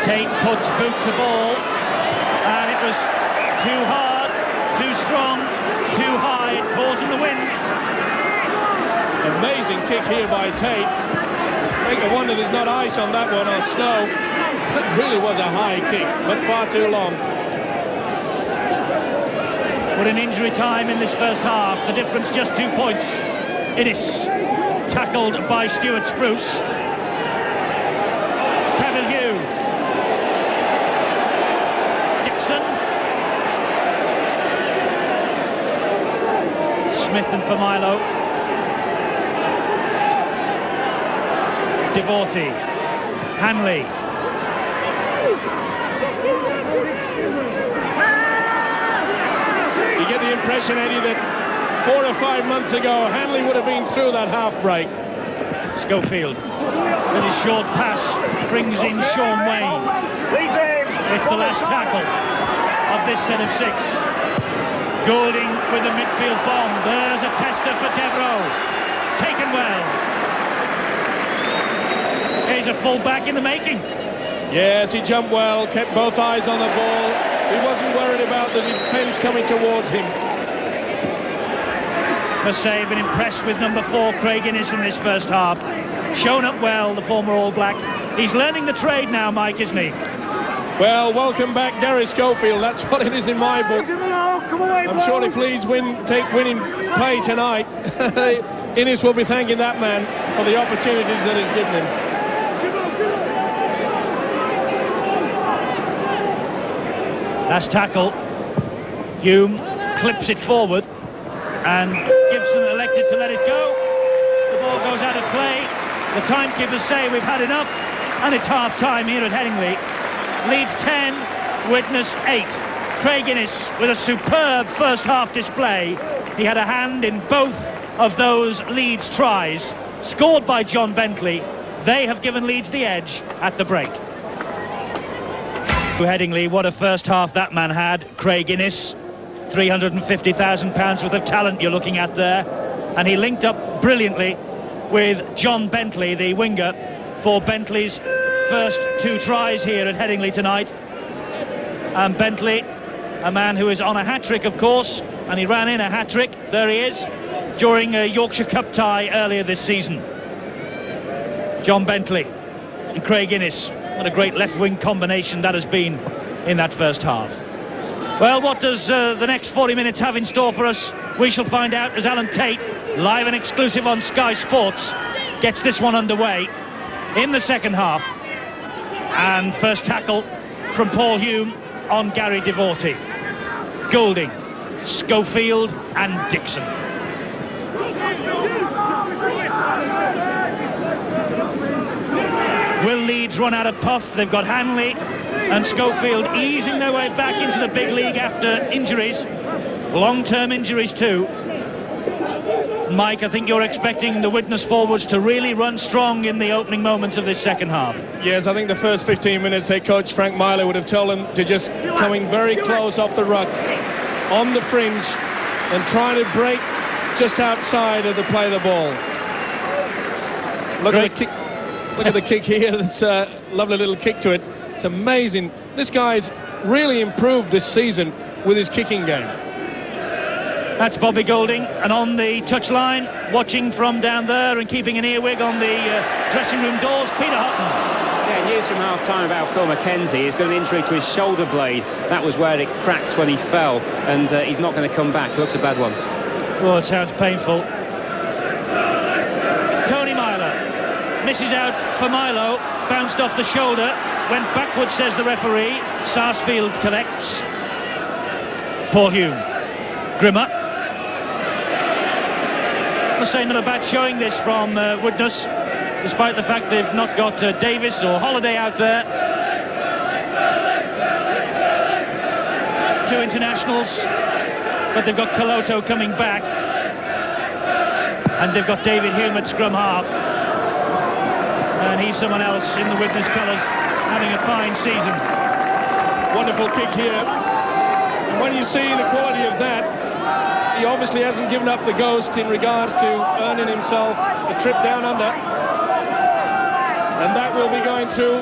Tate puts boot to ball, and it was too hard, too strong, too high. It caught in the wind. Amazing kick here by Tate. Make a wonder there's not ice on that one, or snow. It really was a high kick, but far too long. What an injury time in this first half. The difference just 2 points. Innes tackled by Stuart Spruce. Cavalier. Dixon. Smith and Familo. Devorti. Hanley. You get the impression, Eddie, that 4 or 5 months ago Hanley would have been through that half break. Schofield with his short pass brings in Sean Wayne. It's the last tackle of this set of 6. Goulding with a midfield bomb. There's a tester for Devereux. Taken well. He's a full-back in the making. Yes, he jumped well, kept both eyes on the ball. He wasn't worried about the defence coming towards him. Must say, I've been impressed with number 4, Craig Innes, in this first half. Shown up well, the former All Black. He's learning the trade now, Mike, isn't he? Well, welcome back, Gary Schofield. That's what it is in my book. I'm sure if Leeds take winning play tonight, Innes will be thanking that man for the opportunities that he's given him. Last tackle. Hume clips it forward, and Gibson elected to let it go. The ball goes out of play. The timekeepers say we've had enough, and it's half-time here at Headingley. Leeds 10, Widnes 8. Craig Innes with a superb first-half display. He had a hand in both of those Leeds tries, scored by John Bentley. They have given Leeds the edge at the break. Headingley, what a first half that man had. Craig Innes, £350,000 worth of talent you're looking at there, and he linked up brilliantly with John Bentley, the winger, for Bentley's first 2 tries here at Headingley tonight. And Bentley, a man who is on a hat-trick, of course, and he ran in a hat-trick. There he is. during a Yorkshire Cup tie earlier this season. John Bentley and Craig Innes. What a great left-wing combination that has been in that first half. Well, what does the next 40 minutes have in store for us? We shall find out as Alan Tate, live and exclusive on Sky Sports, gets this one underway in the second half. And first tackle from Paul Hume on Gary Devorty. Goulding, Schofield and Dixon. Will Leeds run out of puff? They've got Hanley and Schofield easing their way back into the big league after injuries, long-term injuries too. Mike, I think you're expecting the Widnes forwards to really run strong in the opening moments of this second half. Yes, I think the first 15 minutes, their coach Frank Myler would have told them to just coming very close off the ruck, on the fringe, and trying to break just outside of the play of the ball. Look at the kick. Look at the kick here. It's a lovely little kick to it. It's amazing. This guy's really improved this season with his kicking game. That's Bobby Goulding, and on the touchline, watching from down there and keeping an earwig on the dressing room doors, Peter Hutton. Yeah, news from half-time about Phil McKenzie. He's got an injury to his shoulder blade. That was where it cracked when he fell, and he's not going to come back. It looks a bad one. Oh, it sounds painful. Tony Myler misses out for Milo, bounced off the shoulder, went backwards, says the referee. Sarsfield collects. Paul Hume. Grimmer. I must say, not a bad showing this from Widnes, despite the fact they've not got Davis or Holiday out there. Two internationals, but they've got Coloto coming back, and they've got David Hume at scrum half, and he's someone else in the Widnes colours, having a fine season. Wonderful kick here. And when you see the quality of that, he obviously hasn't given up the ghost in regards to earning himself a trip down under. And that will be going through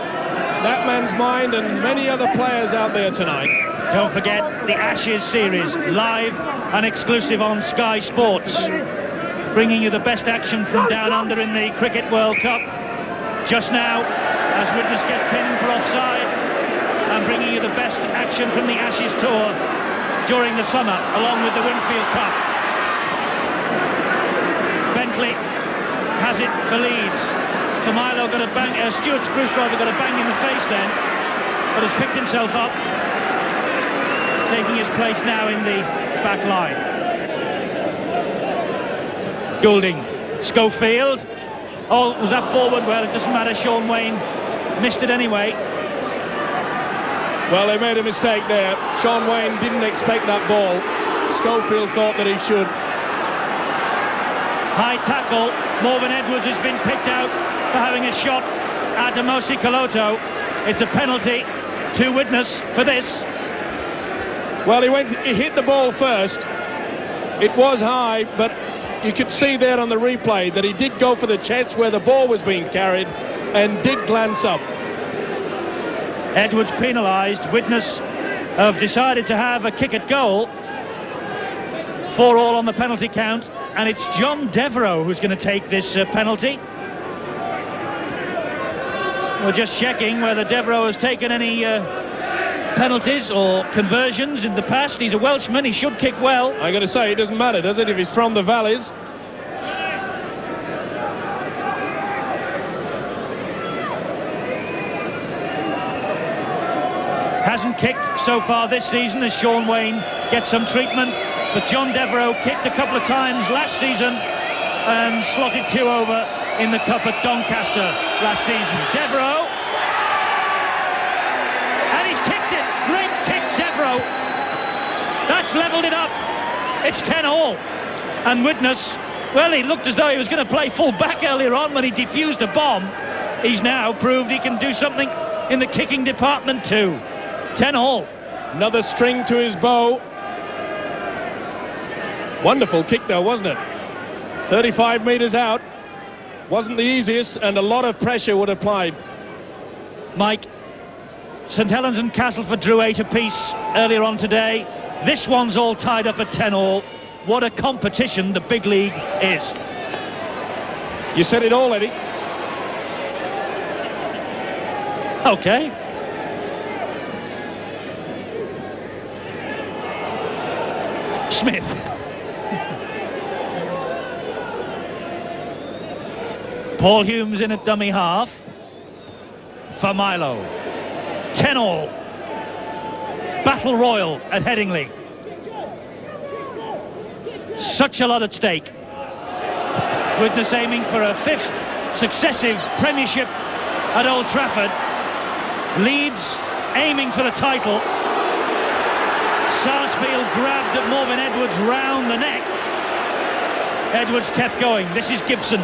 that man's mind and many other players out there tonight. Don't forget the Ashes series, live and exclusive on Sky Sports, bringing you the best action from down under in the Cricket World Cup. Just now, as Widnes get pinned for offside, and bringing you the best action from the Ashes tour during the summer, along with the Winfield Cup. Bentley has it for Leeds. Milo got a bang, Stuart Spruce rather got a bang in the face then, but has picked himself up, taking his place now in the back line. Goulding, Schofield. Oh, was that forward? Well, it doesn't matter. Sean Wayne missed it anyway. Well, they made a mistake there. Sean Wayne didn't expect that ball. Schofield thought that he should. High tackle. Morven Edwards has been picked out for having a shot at Amosi Coloto. It's a penalty to Widnes for this. Well, he hit the ball first. It was high, but you could see there on the replay that he did go for the chest where the ball was being carried and did glance up. Edwards penalised. Widnes have decided to have a kick at goal. 4-all on the penalty count, and it's John Devereux who's going to take this penalty. We're just checking whether Devereux has taken any penalties or conversions in the past. He's a Welshman, he should kick well. I got to say, it doesn't matter, does it, if he's from the valleys? Hasn't kicked so far this season as Sean Wayne gets some treatment, but John Devereux kicked a couple of times last season and slotted 2 over in the cup at Doncaster last season. Devereux, and he's kicked it. Great kick, Devereux. That's levelled it up. It's 10-all. And Widnes, well, he looked as though he was going to play full back earlier on when he defused a bomb. He's now proved he can do something in the kicking department too. 10-all. Another string to his bow. Wonderful kick though, wasn't it? 35 metres out. Wasn't the easiest, and a lot of pressure would apply. Mike, St Helens and Castleford drew 8 apiece earlier on today. This one's all tied up at 10-all. what a competition the big league is. You said it all, Eddie. Okay. Smith. Paul Hume's in at dummy half for Milo. 10-all. Battle royal at Headingley. Such a lot at stake. Widnes aiming for a 5th successive Premiership at Old Trafford. Leeds aiming for the title. Sarsfield grabbed at Morven Edwards round the neck. Edwards kept going. This is Gibson.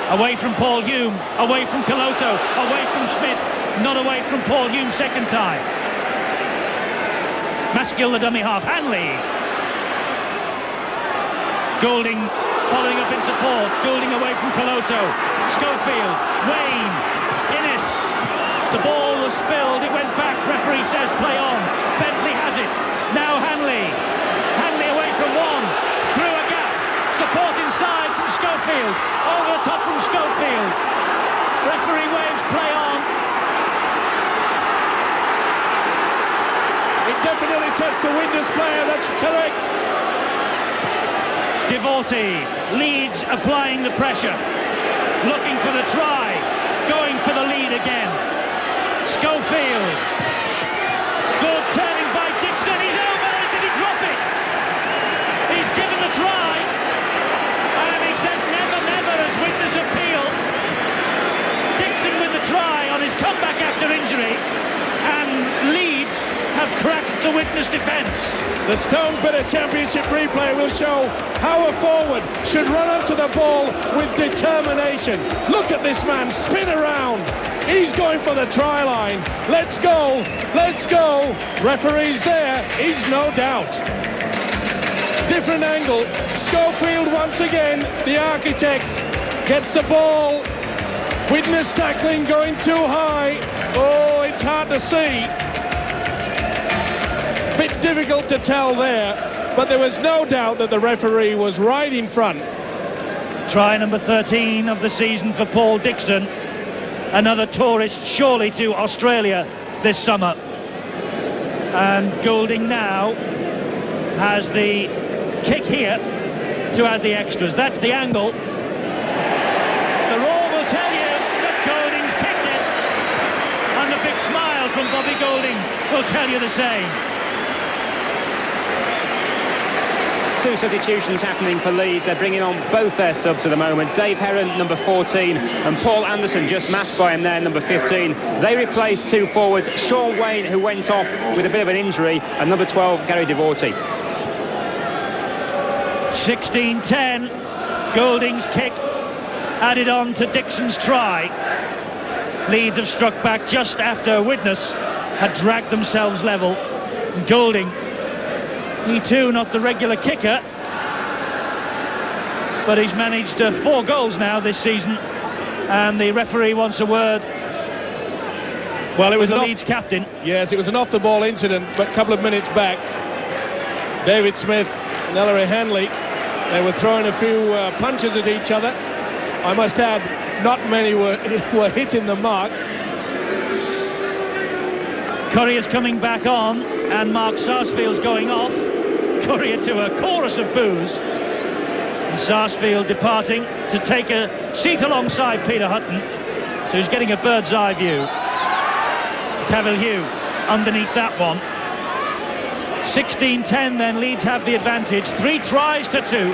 Away from Paul Hume, away from Coloto, away from Smith, not away from Paul Hume second time. Maskill the dummy half, Hanley. Goulding following up in support, Goulding away from Coloto. Schofield, Wayne, Innes. The ball was spilled, it went back, referee says play on. Bentley has it, now Hanley. Hanley away from one, through a gap, support inside from Schofield, over the top from Schofield. Referee waves play on. It definitely touched the Widnes player, that's correct. Devorty, Leeds applying the pressure, looking for the try, going for the lead again. Schofield, good turning by Dixon, he's over it, did he drop it? He's given the try, and he says never, never as Widnes appeal. Dixon with the try on his comeback after injury, and Leeds have cracked the Widnes defence. The Stone Bitter Championship replay will show how a forward should run onto the ball with determination. Look at this man spin around. He's going for the try line. Let's go, let's go. Referee's there, he's no doubt. Different angle. Schofield once again, the architect, gets the ball. Widnes tackling going too high. Oh, it's hard to see. Bit difficult to tell there, but there was no doubt that the referee was right in front. Try number 13 of the season for Paul Dixon. Another tourist surely to Australia this summer. And Goulding now has the kick here to add the extras. That's the angle. The raw will tell you that Goulding's kicked it. And the big smile from Bobby Goulding will tell you the same. Two substitutions happening for Leeds. They're bringing on both their subs at the moment. Dave Heron, number 14, and Paul Anderson, just masked by him there, number 15. They replaced two forwards, Sean Wayne, who went off with a bit of an injury, and number 12, Gary Devorty. 16-10. Goulding's kick added on to Dixon's try. Leeds have struck back just after Widnes had dragged themselves level. Goulding, he too not the regular kicker, but he's managed 4 goals now this season, and the referee wants a word. Well, it was the Leeds captain. Yes, it was an off-the-ball incident, but a couple of minutes back, David Smith and Ellery Hanley, they were throwing a few punches at each other. I must add, not many were hitting the mark. Courier's coming back on, and Mark Sarsfield's going off. Courier to a chorus of boos. And Sarsfield departing to take a seat alongside Peter Hutton, so he's getting a bird's eye view. Cavalier underneath that one. 16-10 then, Leeds have the advantage. 3 tries to 2.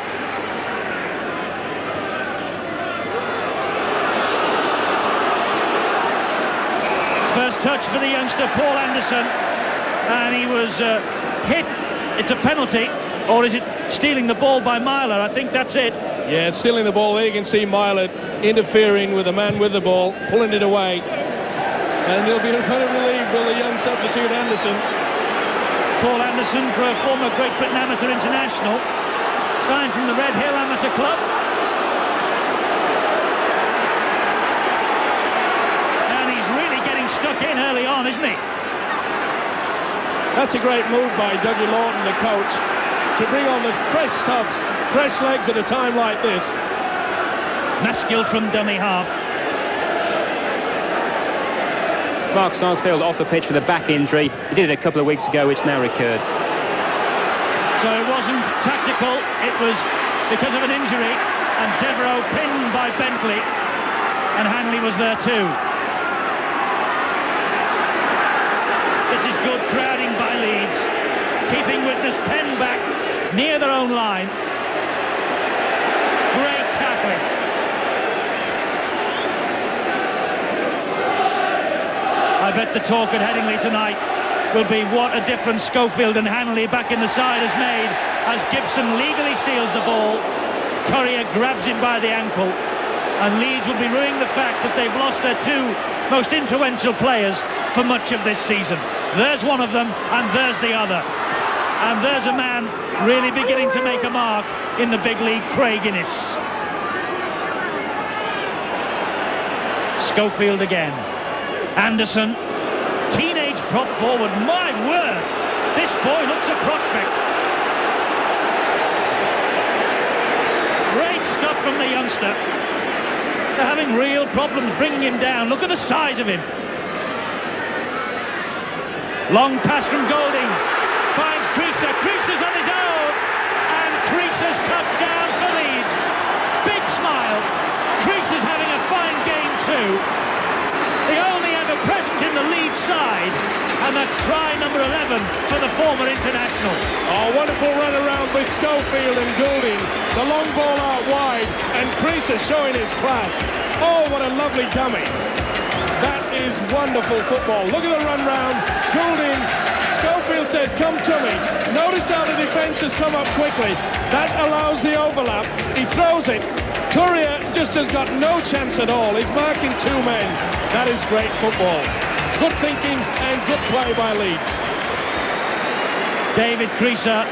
First touch for the youngster Paul Anderson, and he was hit. It's a penalty, or is it stealing the ball by Myler? I think that's it. Yeah, stealing the ball. There you can see Myler interfering with the man with the ball, pulling it away. And he'll be very relieved, will the young substitute Anderson. Paul Anderson, for a former Great Britain Amateur International, signed from the Red Hill Amateur Club. And he's really getting stuck in early on, isn't he? That's a great move by Dougie Lawton, the coach. to bring on the fresh subs, fresh legs at a time like this. Maskell from dummy half. Mark Sarsfield off the pitch with a back injury. He did it a couple of weeks ago, which now recurred. So it wasn't tactical, it was because of an injury, and Devereux pinned by Bentley, and Hanley was there too. This is good crowding by Leeds, keeping Widnes penned back near their own line. Great tackling. I bet the talk at Headingley tonight will be what a difference Schofield and Hanley back in the side has made, as Gibson legally steals the ball, Courier grabs him by the ankle, and Leeds will be ruining the fact that they've lost their two most influential players for much of this season. There's one of them, and there's the other. And there's a man really beginning to make a mark in the big league, Craig Innes. Schofield again. Anderson, teenage prop forward, my word, this boy looks a prospect. Great stuff from the youngster. They're having real problems bringing him down. Look at the size of him. Long pass from Golding, finds Creaser, Creaser's on his own, and Creaser's touchdown for Leeds. Big smile. Creaser's having a fine game too. The only ever present in the Leeds side, and that's try number 11 for the former international. Oh, wonderful run around with Schofield and Goulding. The long ball out wide, and Creaser showing his class. Oh, what a lovely dummy. That is wonderful football. Look at the run round. Goulding, Schofield says, come to me. Notice how the defence has come up quickly. That allows the overlap. He throws it. Courier just has got no chance at all. He's marking two men. That is great football. Good thinking and good play by Leeds. David Creaser,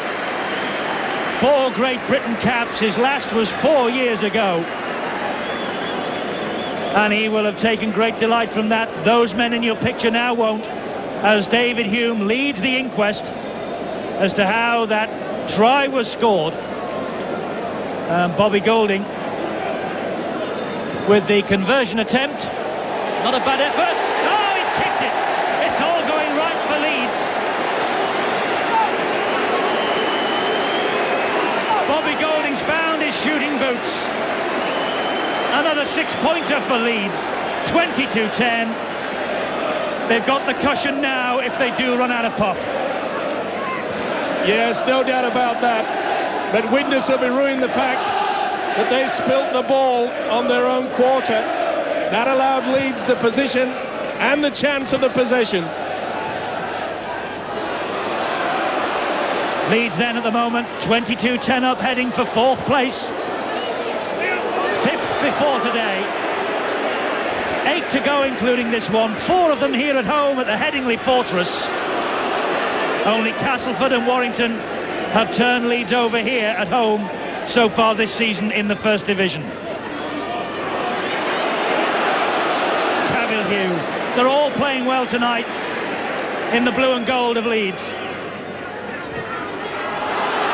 4 Great Britain caps. His last was 4 years ago. And he will have taken great delight from that. Those men in your picture now won't, as David Hume leads the inquest as to how that try was scored. Bobby Golding with the conversion attempt. Not a bad effort. Oh, he's kicked it. It's all going right for Leeds. Bobby Golding's found his shooting boots. Another 6-pointer for Leeds. 22-10. They've got the cushion now if they do run out of puff. Yes, no doubt about that. But Widnes will be ruining the fact that they spilt the ball on their own quarter. That allowed Leeds the position and the chance of the possession. Leeds then at the moment 22-10 up, heading for 4th place. 5th before today. 8 to go including this one. 4 of them here at home at the Headingley Fortress. Only Castleford and Warrington have turned Leeds over here at home so far this season in the First Division. Cavill-Hugh, they're all playing well tonight in the blue and gold of Leeds.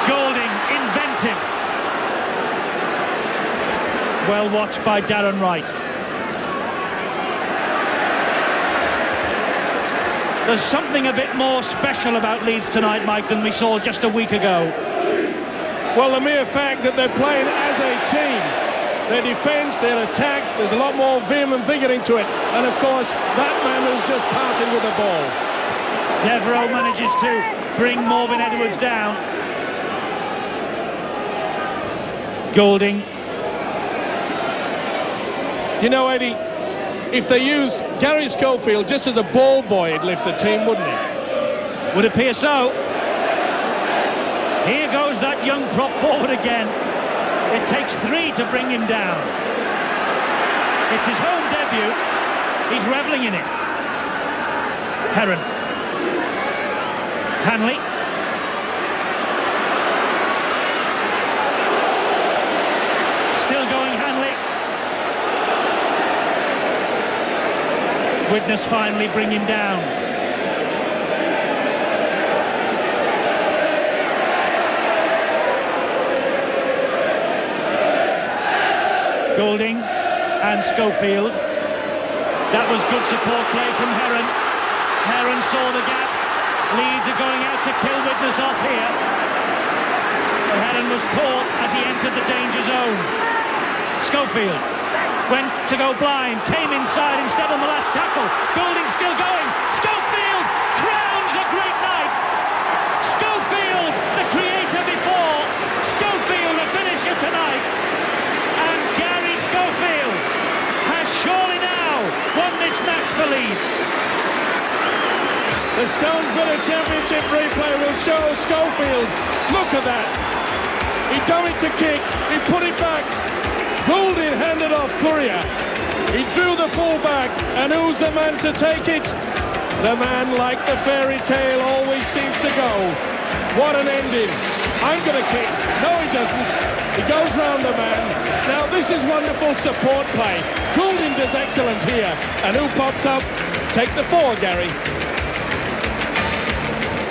Golding, inventive. Well watched by Darren Wright. There's something a bit more special about Leeds tonight, Mike, than we saw just a week ago. Well, the mere fact that they're playing as a team, their defence, their attack, there's a lot more vim and vigour into it. And of course, that man who's just parting with the ball. Devereux manages to bring Morven Edwards down. Golding. You know, Eddie, if they use Gary Schofield just as a ball boy, he'd lift the team, wouldn't he? Would appear so. Here goes that young prop forward again. It takes 3 to bring him down. It's his home debut. He's reveling in it. Heron. Hanley. Still going Hanley. Widnes finally bring him down. Goulding and Schofield. That was good support play from Heron. Heron saw the gap. Leeds are going out to kill Widnes off here. But Heron was caught as he entered the danger zone. Schofield went to go blind, came inside instead on the last tackle. Goulding still going. Schofield crowns a great night. Schofield, the creator before. Schofield, the finisher tonight. And Gary Schofield has surely now won this match for Leeds. The Stones Brother Championship replay will show Schofield. Look at that. He dumped to kick. He put it back. Goulding handed off Courier. He drew the full back, and who's the man to take it? The man, like the fairy tale always seems to go. What an ending. I'm going to kick. No, he doesn't. He goes round the man. Now, this is wonderful support play. Goulding does excellent here. And who pops up? Take the 4, Gary.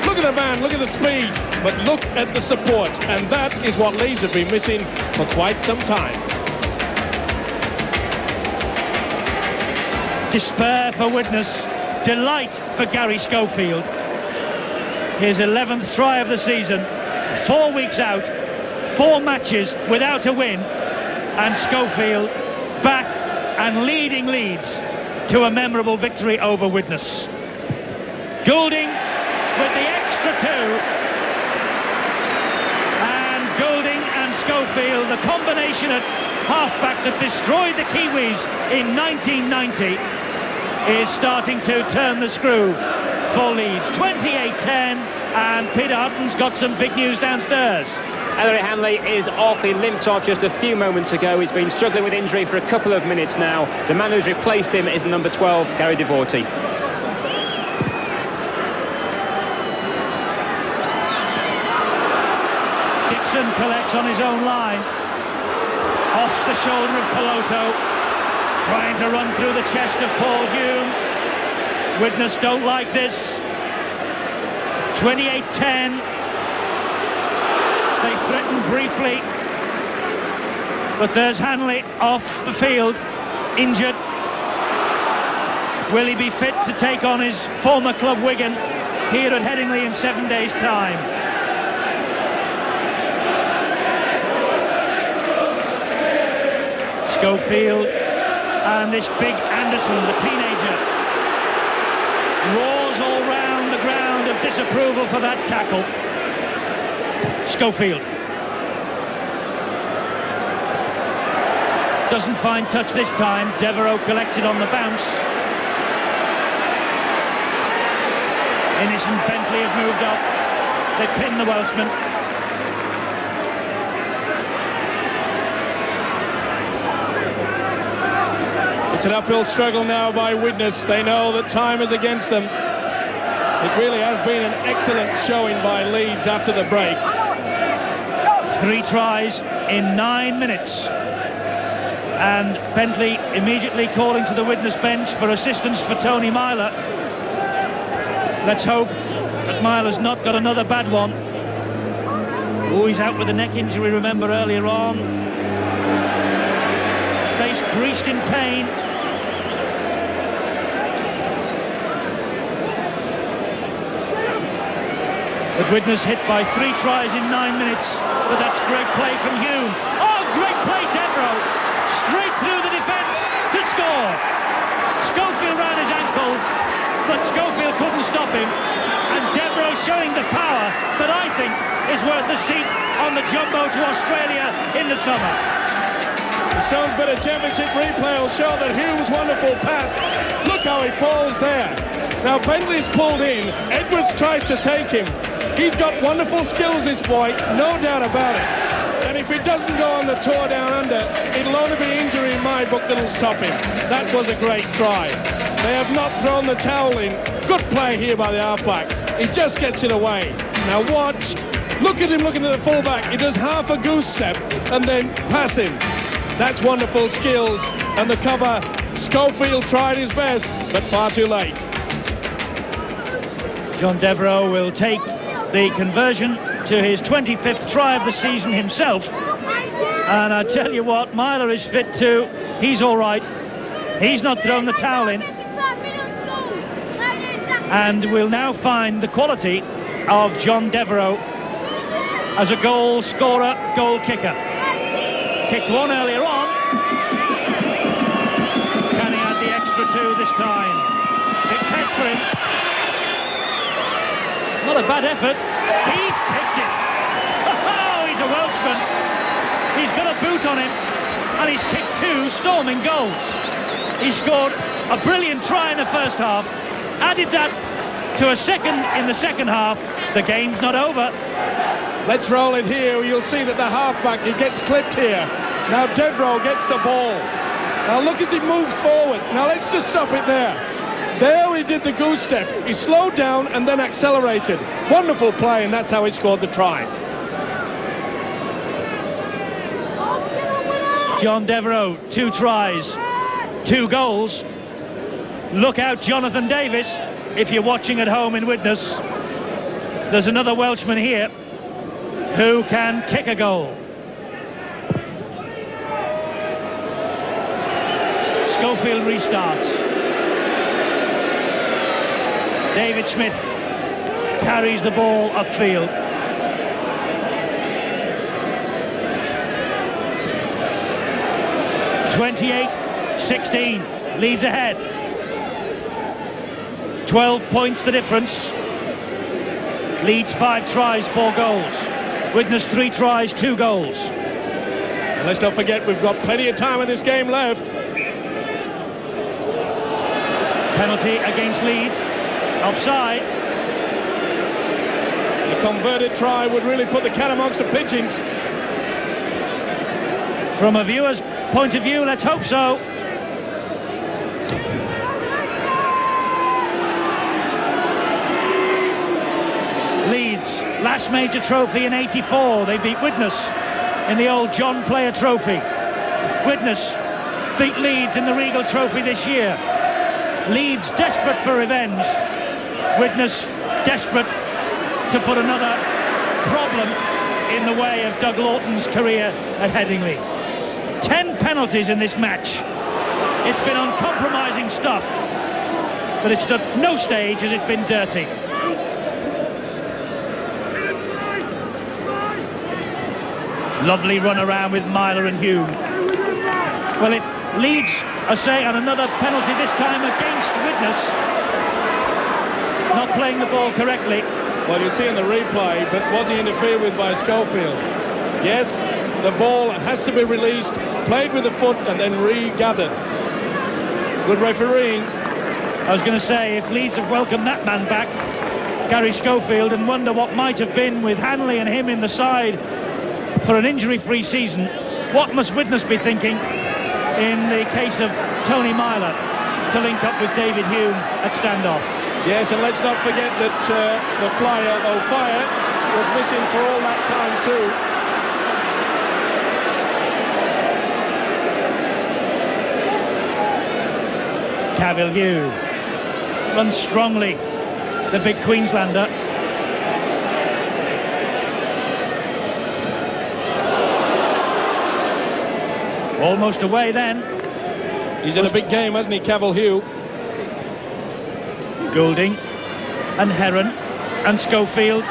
Look at the man, look at the speed, but look at the support. And that is what Leeds have been missing for quite some time. Despair for Widnes, delight for Gary Schofield. His 11th try of the season, 4 weeks out, 4 matches without a win, and Schofield back and leading Leeds to a memorable victory over Widnes. Goulding with the extra 2, and Goulding and Schofield, the combination at halfback that destroyed the Kiwis in 1990, is starting to turn the screw for Leeds. 28-10, and Peter Hutton's got some big news downstairs. Ellery Hanley is off. He limped off just a few moments ago. He's been struggling with injury for a couple of minutes now. The man who's replaced him is number 12, Gary Devorty. Dixon collects on his own line. Off the shoulder of Peloto. Trying to run through the chest of Paul Hume. Widnes don't like this. 28-10. They threaten briefly. But there's Hanley off the field, injured. Will he be fit to take on his former club Wigan here at Headingley in 7 days' time? Schofield. And this big Anderson, the teenager, roars all round the ground of disapproval for that tackle. Schofield doesn't find touch this time. Devereux collected on the bounce. Innes and Bentley have moved up. They pin the Welshman. It's an uphill struggle now by Widnes. They know that time is against them. It really has been an excellent showing by Leeds after the break. 3 tries in 9 minutes. And Bentley immediately calling to the Widnes bench for assistance for Tony Myler. Let's hope that Myler's not got another bad one. Oh, he's out with a neck injury, remember, earlier on. Face greased in pain. But Widnes hit by 3 tries in 9 minutes. But that's great play from Hume. Oh, great play, Devereux. Straight through the defence to score. Schofield ran his ankles, but Schofield couldn't stop him. And Devereux showing the power that I think is worth a seat on the jumbo to Australia in the summer. The Stones Brother Championship replay will show that Hume's wonderful pass. Look how he falls there. Now Bentley's pulled in. Edwards tries to take him. He's got wonderful skills, this boy, no doubt about it. And if he doesn't go on the tour down under, it'll only be injury in my book that'll stop him. That was a great try. They have not thrown the towel in. Good play here by the halfback. He just gets it away. Now watch. Look at him looking at the fullback. He does half a goose step and then pass him. That's wonderful skills. And the cover, Schofield tried his best, but far too late. John Devereux will take the conversion to his 25th try of the season himself. And I tell you what, Myler is fit too. He's all right. He's not thrown the towel in. And we'll now find the quality of John Devereux as a goal scorer, goal kicker. Kicked one earlier on. Can he add the extra two this time? Big test for him. Not a bad effort. He's kicked it. Oh, he's a Welshman. He's got a boot on him. And he's kicked two storming goals. He scored a brilliant try in the first half. Added that to a second in the second half. The game's not over. Let's roll it here. You'll see that the halfback, he gets clipped here. Now Devereux gets the ball. Now look as he moves forward. Now let's just stop it there. There he did the goose step. He slowed down and then accelerated. Wonderful play, and that's how he scored the try. John Devereux, 2 tries, 2 goals. Look out, Jonathan Davis, if you're watching at home in Widnes. There's another Welshman here who can kick a goal. Schofield restarts. David Smith carries the ball upfield. (28-16) Leeds ahead. 12 points the difference. Leeds 5 tries, 4 goals. Widnes 3 tries, 2 goals. And let's not forget, we've got plenty of time in this game left. Penalty against Leeds. Offside. The converted try would really put the cat amongst the pigeons. From a viewer's point of view, let's hope so. Leeds, last major trophy in '84. They beat Widnes in the old John Player Trophy. Widnes beat Leeds in the Regal Trophy this year. Leeds desperate for revenge. Widnes desperate to put another problem in the way of Doug Lawton's career at Headingley. 10 penalties in this match. It's been uncompromising stuff, but it's at no stage has it been dirty. Lovely run around with Myler and Hume. Well, it leads, I say, on another penalty, this time against Widnes. Not playing the ball correctly. Well, you see in the replay, but was he interfered with by Schofield? Yes, the ball has to be released, played with the foot and then regathered. Good refereeing. I was going to say, if Leeds have welcomed that man back, Gary Schofield, and wonder what might have been with Hanley and him in the side for an injury-free season, what must Widnes be thinking in the case of Tony Myler to link up with David Hume at standoff? Yes, and let's not forget that the flyer, O'Fire, was missing for all that time too. Cavalier runs strongly, the big Queenslander. Almost away then. He's in a big game, hasn't he, Cavalier? Goulding and Heron and Schofield.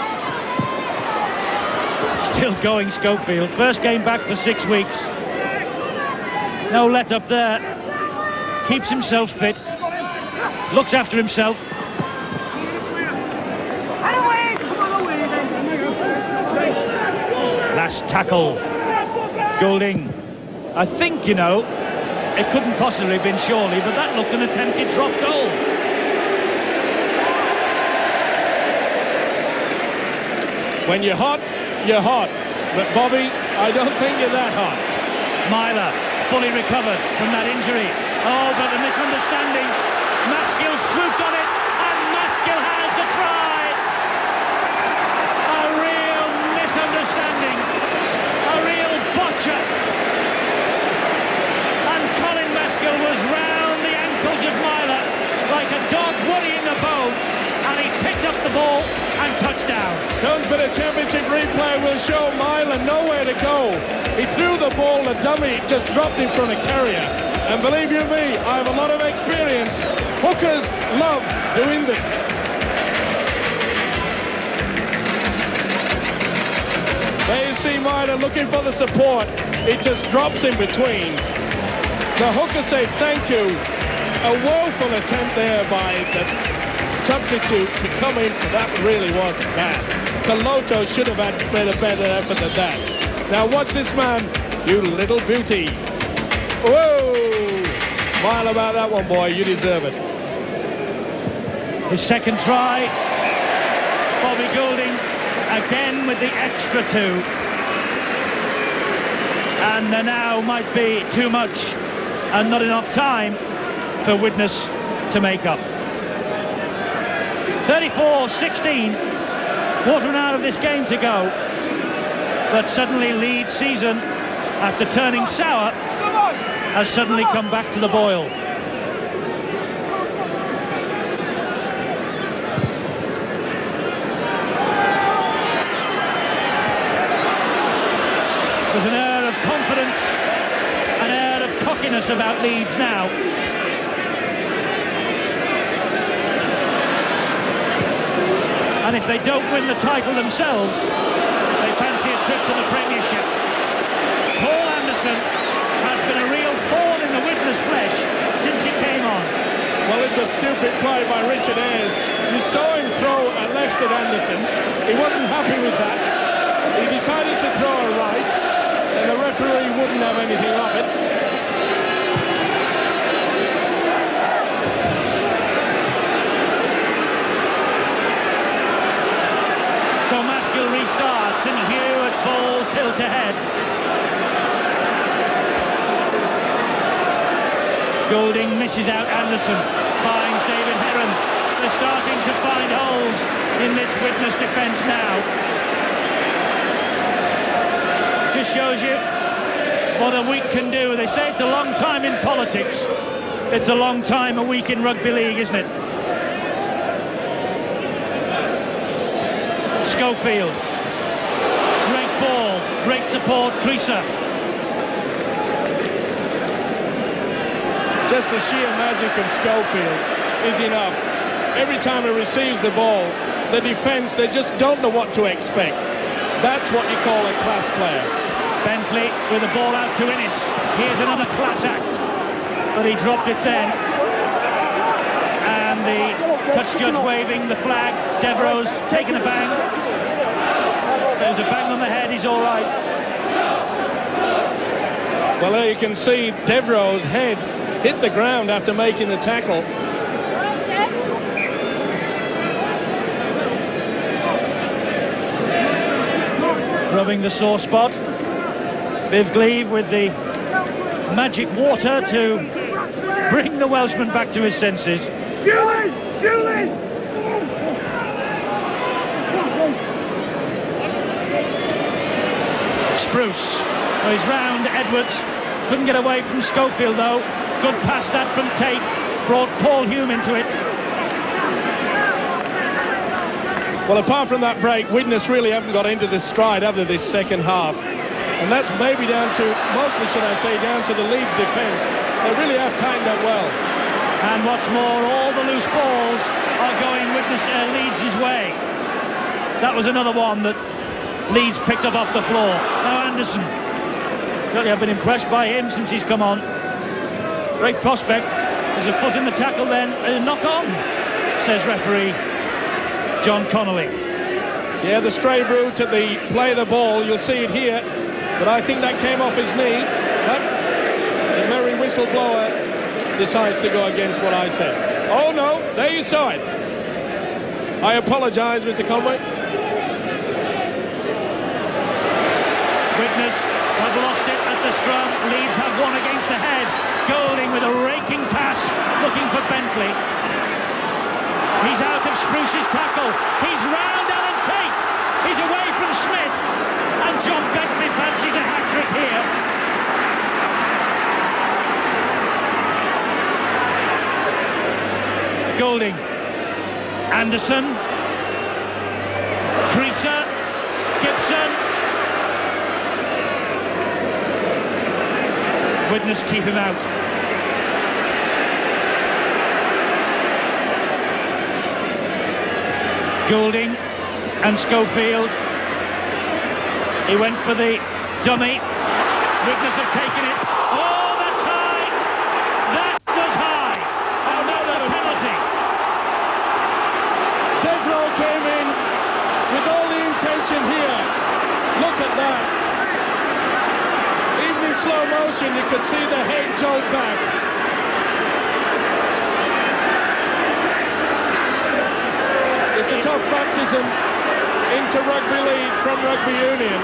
Still going, Schofield. First game back for 6 weeks. No let up there. Keeps himself fit. Looks after himself. Last tackle. Goulding. I think, you know, it couldn't possibly have been Shawley, but that looked an attempted drop goal. When you're hot, you're hot. But Bobby, I don't think you're that hot. Myler, fully recovered from that injury. Oh, but a misunderstanding. Maskill swooped on it, and Maskill has the try. A real misunderstanding. A real botcher. And Colin Maskill was round the ankles of Myler like a dog worrying a bone, and he picked up the ball and touchdown. Stone's bit of championship replay will show Mylan nowhere to go. He threw the ball, the dummy just dropped in front of Carrier. And believe you me, I have a lot of experience. Hookers love doing this. There you see Mylan looking for the support. It just drops in between. The hooker says thank you. A woeful attempt there by the substitute to come in. That really was bad. Caloto should have made a better effort than that. Now watch this man, you little beauty. Whoa! Smile about that one, boy. You deserve it. His second try. Bobby Goulding again with the extra 2. And there now might be too much and not enough time for Widnes to make up. 34-16, quarter an hour of this game to go. But suddenly Leeds' season, after turning sour, has suddenly come back to the boil. There's an air of confidence, an air of cockiness about Leeds now. And if they don't win the title themselves, they fancy a trip to the Premiership. Paul Anderson has been a real thorn in the Widnes' flesh since he came on. Well, it's a stupid play by Richard Ayres. You saw him throw a left at Anderson. He wasn't happy with that. He decided to throw a right, and the referee wouldn't have anything of it. So Maskell restarts and Hewitt falls tilt ahead. Goulding misses out Anderson, finds David Heron. They're starting to find holes in this Widnes defence now. Just shows you what a week can do. They say it's a long time in politics. It's a long time a week in rugby league, isn't it? Schofield, great ball, great support, Creaser. Just the sheer magic of Schofield is enough. Every time he receives the ball, the defence, they just don't know what to expect. That's what you call a class player. Bentley with the ball out to Innes. Here's another class act, but he dropped it then. And the touch judge waving the flag. Devereux's taken a bang. There's a bang on the head, he's all right. Well, there you can see Devereux's head hit the ground after making the tackle. Rubbing the sore spot. Viv Glebe with the magic water to bring the Welshman back to his senses. Julie! Spruce. Well, he's round Edwards. Couldn't get away from Schofield though. Good pass that from Tate. Brought Paul Hume into it. Well, apart from that break, Widnes really haven't got into this stride after this second half. And that's maybe down to, mostly should I say, down to the Leeds defence. They really have tightened up well. And what's more, all the loose balls are going Leeds' way. That was another one that Leeds picked up off the floor. Now Anderson. Certainly I've been impressed by him since he's come on. Great prospect. There's a foot in the tackle then. A knock on, says referee John Connolly. Yeah, the stray brute at the play of the ball. You'll see it here. But I think that came off his knee. But the merry whistleblower decides to go against what I said. Oh no, there you saw it. I apologise, Mr. Conway. Widnes have lost it at the scrum. Leeds have one against the head. Goulding with a raking pass, looking for Bentley. He's out of Spruce's tackle. He's round Alan Tate. He's away from Smith. And John Bentley fancies a hat-trick here. Goulding. Anderson. Creaser, Gibson. Widnes keep him out. Goulding and Schofield. He went for the dummy. Widnes have taken it. Oh, that's high! That was high! Another penalty. Devereux came in with all the intention here. Look at that. Even in slow motion, you could see the head jolt back. It's a tough baptism into rugby league from rugby union.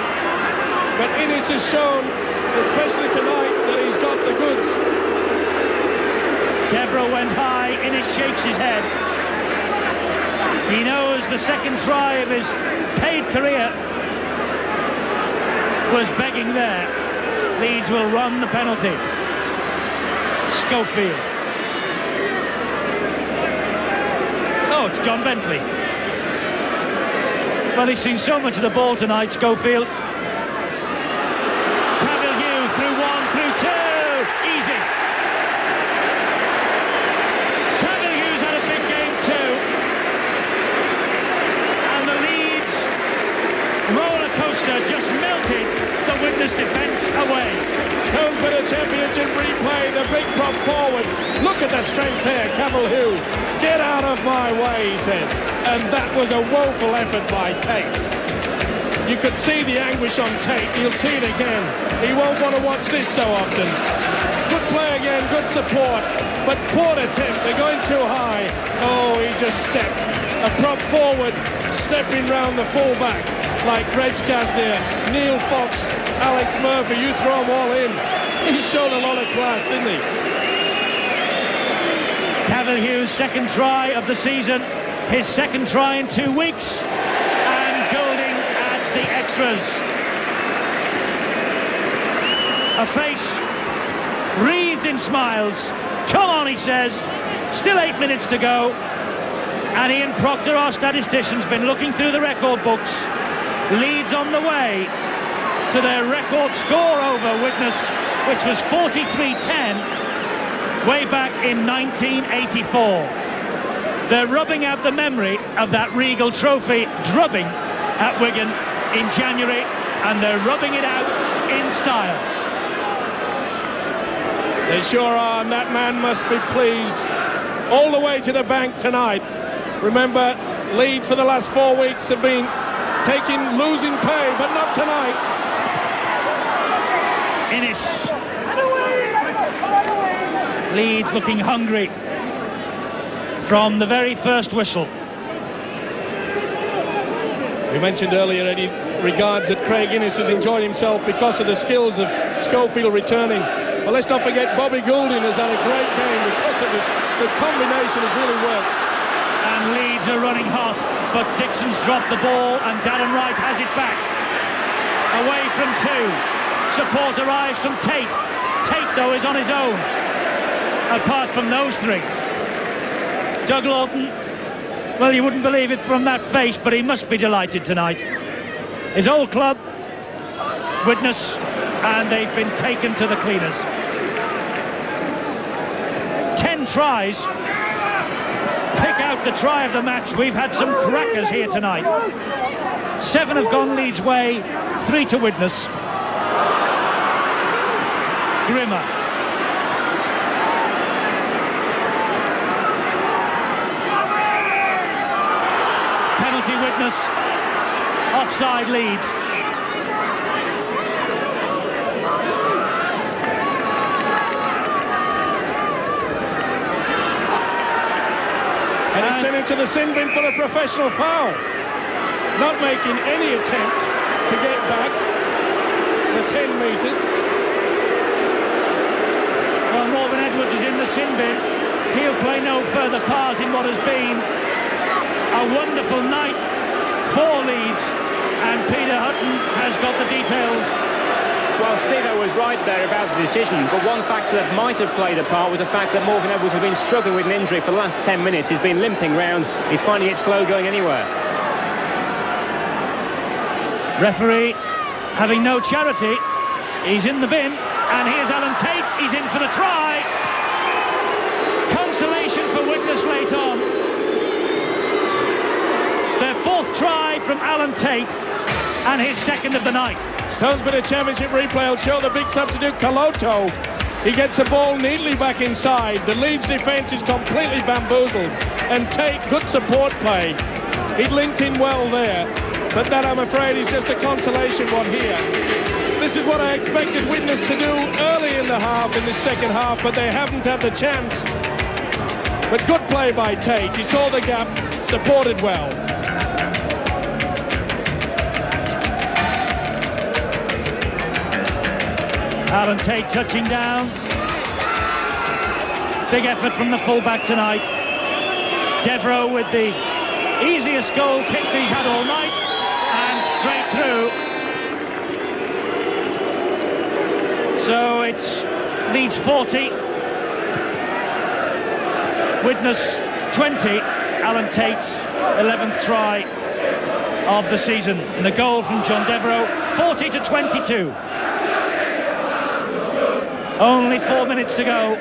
But Innes has shown, especially tonight, that he's got the goods. Devereux went high, Innes shakes his head. He knows the second try of his paid career was begging there. Leeds will run the penalty. Schofield. Oh, it's John Bentley. Well, he's seen so much of the ball tonight, Schofield. Cavill through one, through two. Easy. Cavill had a big game too. And the Leeds roller coaster just melted the Widnes defence away. Stone for the championship replay, the big prop forward. Look at the strength there, Cavill. Get out of my way, he says. And that was a woeful effort by Tate. You could see the anguish on Tate. You'll see it again. He won't want to watch this so often. Good play again, good support. But poor attempt, they're going too high. Oh, he just stepped. A prop forward, stepping round the fullback. Like Reg Gasnier, Neil Fox, Alex Murphy, you throw them all in. He showed a lot of class, didn't he? Cavill second try of the season, his second try in 2 weeks, and Goulding adds the extras. A face wreathed in smiles. Come on, he says. Still 8 minutes to go. And Ian Proctor, our statistician, has been looking through the record books. Leeds on the way to their record score over Widnes, which was 43-10. Way back in 1984. They're rubbing out the memory of that Regal Trophy drubbing at Wigan in January, and they're rubbing it out in style. They sure are, and that man must be pleased all the way to the bank tonight. Remember, Leeds for the last 4 weeks have been losing pay, but not tonight. Innes. Leeds looking hungry from the very first whistle. We mentioned earlier that he regards that Craig Innes has enjoyed himself because of the skills of Schofield returning. But let's not forget Bobby Goulding has had a great game because of the combination has really worked. And Leeds are running hot, but Dixon's dropped the ball and Darren Wright has it back. Away from two. Support arrives from Tate. Tate, though, is on his own. Apart from those three. Doug Lawton, well, you wouldn't believe it from that face, but he must be delighted tonight. His old club, Widnes, and they've been taken to the cleaners. 10 tries. Pick out the try of the match. We've had some crackers here tonight. 7 have gone Leeds' way, 3 to Widnes. Grimmer. Penalty Widnes, offside Leeds. And he's sent him to the sin bin for a professional foul. Not making any attempt to get back the 10 metres. Well, Morgan Edwards is in the sin bin. He'll play no further part in what has been a wonderful night for Leeds, and Peter Hutton has got the details. Well, Steve-O was right there about the decision, but one factor that might have played a part was the fact that Morgan Edwards has been struggling with an injury for the last 10 minutes. He's been limping round. He's finding it slow going anywhere. Referee having no charity, he's in the bin, and here's Alan Tate, he's in for the try. Consolation for Widnes late on. Their fourth try from Alan Tate, and his second of the night. Stone's bit of championship replay will show the big substitute, Caloto. He gets the ball neatly back inside. The Leeds defence is completely bamboozled, and Tate, good support play. He linked in well there, but that, I'm afraid, is just a consolation one here. This is what I expected Widnes to do early in the half, in the second half, but they haven't had the chance. But good play by Tate. He saw the gap, supported well. Alan Tate touching down. Big effort from the fullback tonight. Devereux with the easiest goal kick he's had all night, and straight through. So it's Leeds 40, Widnes 20, Alan Tate's 11th try of the season. And the goal from John Devereux, 40-22. Only 4 minutes to go.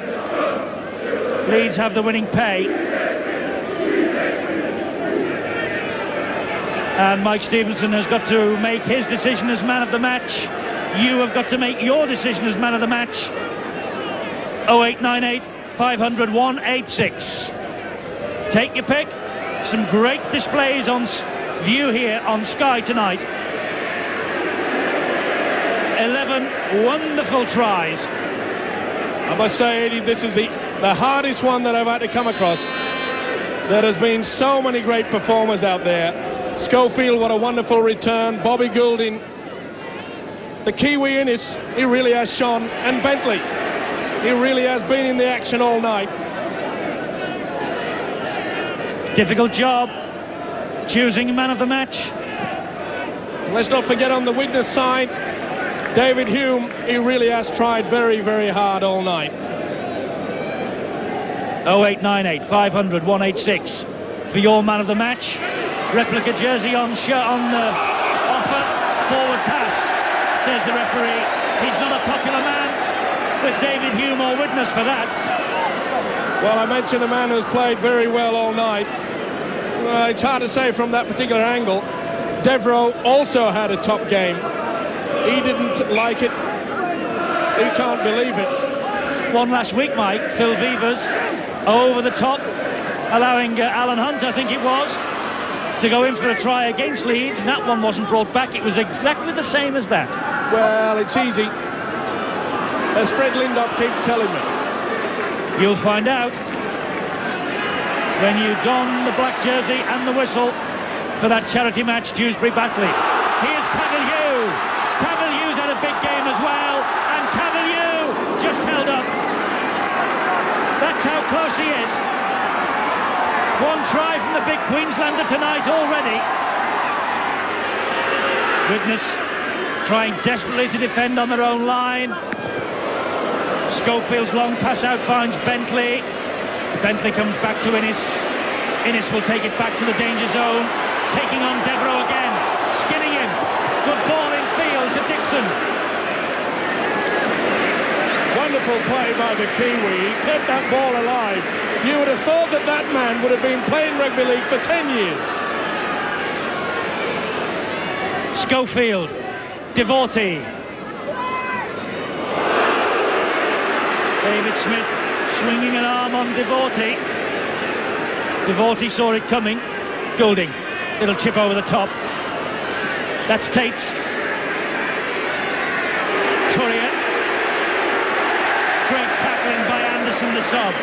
Leeds have the winning pay. And Mike Stevenson has got to make his decision as man of the match. You have got to make your decision as man of the match. 0898 500 186. Take your pick. Some great displays on view here on Sky tonight. 11 wonderful tries. I must say, Eddie, this is the hardest one that I've had to come across. There has been so many great performers out there. Schofield, what a wonderful return. Bobby Goulding. The Kiwi Innes, he really has shone. And Bentley, he really has been in the action all night. Difficult job choosing man of the match. Let's not forget on the Widnes side, David Hume, he really has tried very, very hard all night. 0898 500 186 for your man of the match. Replica jersey on offer. Forward pass, says the referee. He's not a popular man with David Hume or Widnes for that. Well, I mentioned a man who's played very well all night. It's hard to say from that particular angle. Devereux also had a top game. He didn't like it. He can't believe it. One last week, Mike, Phil Beavers over the top, allowing Alan Hunt, I think it was, to go in for a try against Leeds, and that one wasn't brought back. It was exactly the same as that. Well, it's easy, as Fred Lindop keeps telling me. You'll find out when you don the black jersey and the whistle for that charity match, Dewsbury-Batley. Here's Cavalier. Cavalieu's had a big game as well, and Cavalier just held up. That's how close he is. One try from the big Queenslander tonight already. Widnes trying desperately to defend on their own line. Schofield's long pass out finds Bentley. Bentley comes back to Innes. Innes will take it back to the danger zone. Taking on Devereux again. Skinning him. Good ball in field to Dixon. Wonderful play by the Kiwi. He kept that ball alive. You would have thought that that man would have been playing rugby league for 10 years. Schofield. Devorty. David Smith swinging an arm on Devorty. Devorty saw it coming. Goulding. Little chip over the top. That's Tate's. Courier. Great tackling by Anderson, the sub.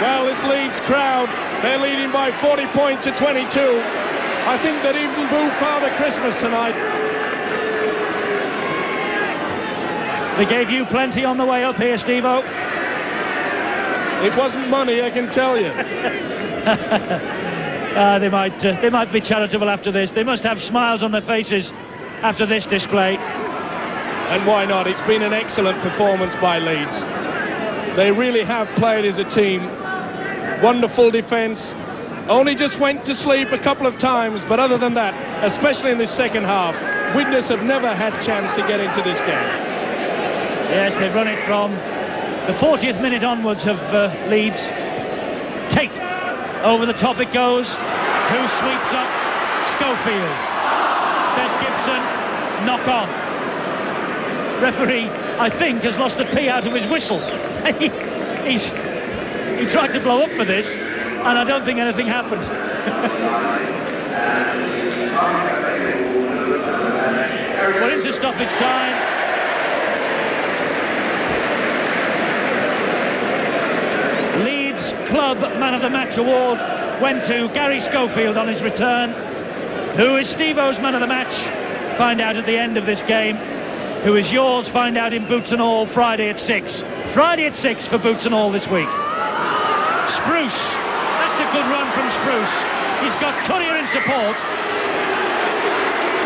Well, this Leeds crowd, they're leading by 40 points to 22. I think that even boo Father Christmas tonight. They gave you plenty on the way up here, Steve-O. It wasn't money, I can tell you. They might be charitable after this. They must have smiles on their faces after this display. And why not? It's been an excellent performance by Leeds. They really have played as a team. Wonderful defence. Only just went to sleep a couple of times, but other than that, especially in the second half, Widnes have never had chance to get into this game. Yes, they've run it from the 40th minute onwards of Leeds. Tate, over the top it goes. Who sweeps up? Schofield. Ben Gibson, knock on. Referee, I think, has lost a pea out of his whistle. He tried to blow up for this, and I don't think anything happened. We're into stoppage time. Leeds Club Man of the Match award went to Gary Schofield on his return. Who is Steve-O's Man of the Match? Find out at the end of this game. Who is yours? Find out in Boots and All Friday at 6. Friday at 6 for Boots and All this week. Spruce. That's a good run from Spruce. He's got Courier in support.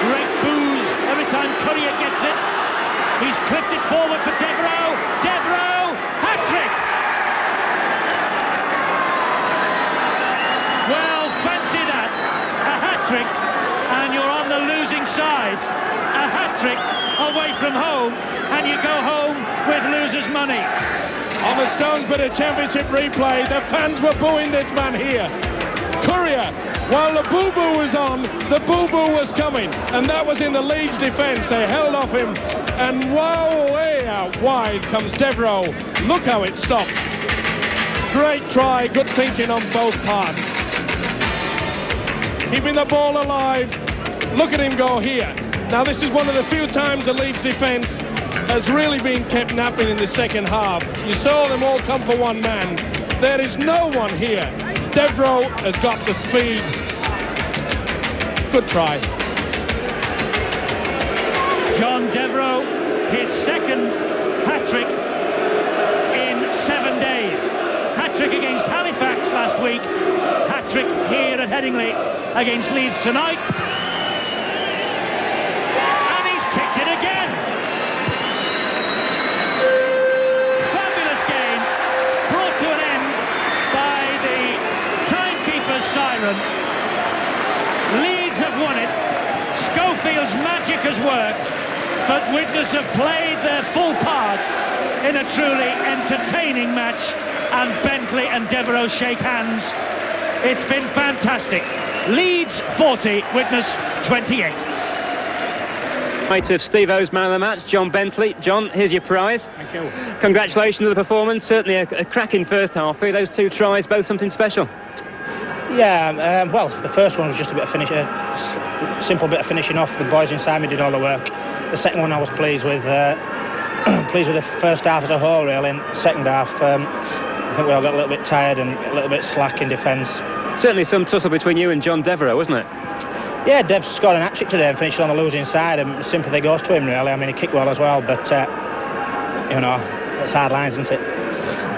Great boos every time Courier gets it. He's clipped it forward for Devereux. Devereux, hat-trick! Well, fancy that. A hat-trick, and you're on the losing side. A hat-trick away from home, and you go home with losers' money. On the Stones Bit of Championship replay, the fans were booing this man here. Courier, while the boo-boo was on, the boo-boo was coming, and that was in the Leeds defence. They held off him, and wow, way out wide comes Devereux. Look how it stopped. Great try, good thinking on both parts. Keeping the ball alive. Look at him go here. Now this is one of the few times the Leeds defence has really been kept napping in the second half. You saw them all come for one man. There is no one here. Devereux has got the speed. Good try. John Devereux, his second hat-trick in 7 days. Hat-trick against Halifax last week. Hat-trick here at Headingley against Leeds tonight. And he's kicked it again. Fabulous game, brought to an end by the timekeeper's siren. Leeds have won it. Schofield's magic has worked, but Widnes have played their full part in a truly entertaining match, and Bentley and Devereux shake hands. It's been fantastic. Leeds 40, Widnes 28. Right of Steve-O's Man of the Match, John Bentley. John, here's your prize. Thank you. Congratulations on the performance. Certainly a cracking first half. For those two tries, both something special. Yeah, well, the first one was just a bit of simple bit of finishing off. The boys inside me did all the work. The second one I was pleased with. Pleased with the first half as a whole, really. In the second half, I think we all got a little bit tired and a little bit slack in defence. Certainly some tussle between you and John Devereux, wasn't it? Yeah, Dev's scored an hat-trick today and finished on the losing side, and sympathy goes to him, really. I mean, he kicked well as well, but, you know, it's hard lines, isn't it?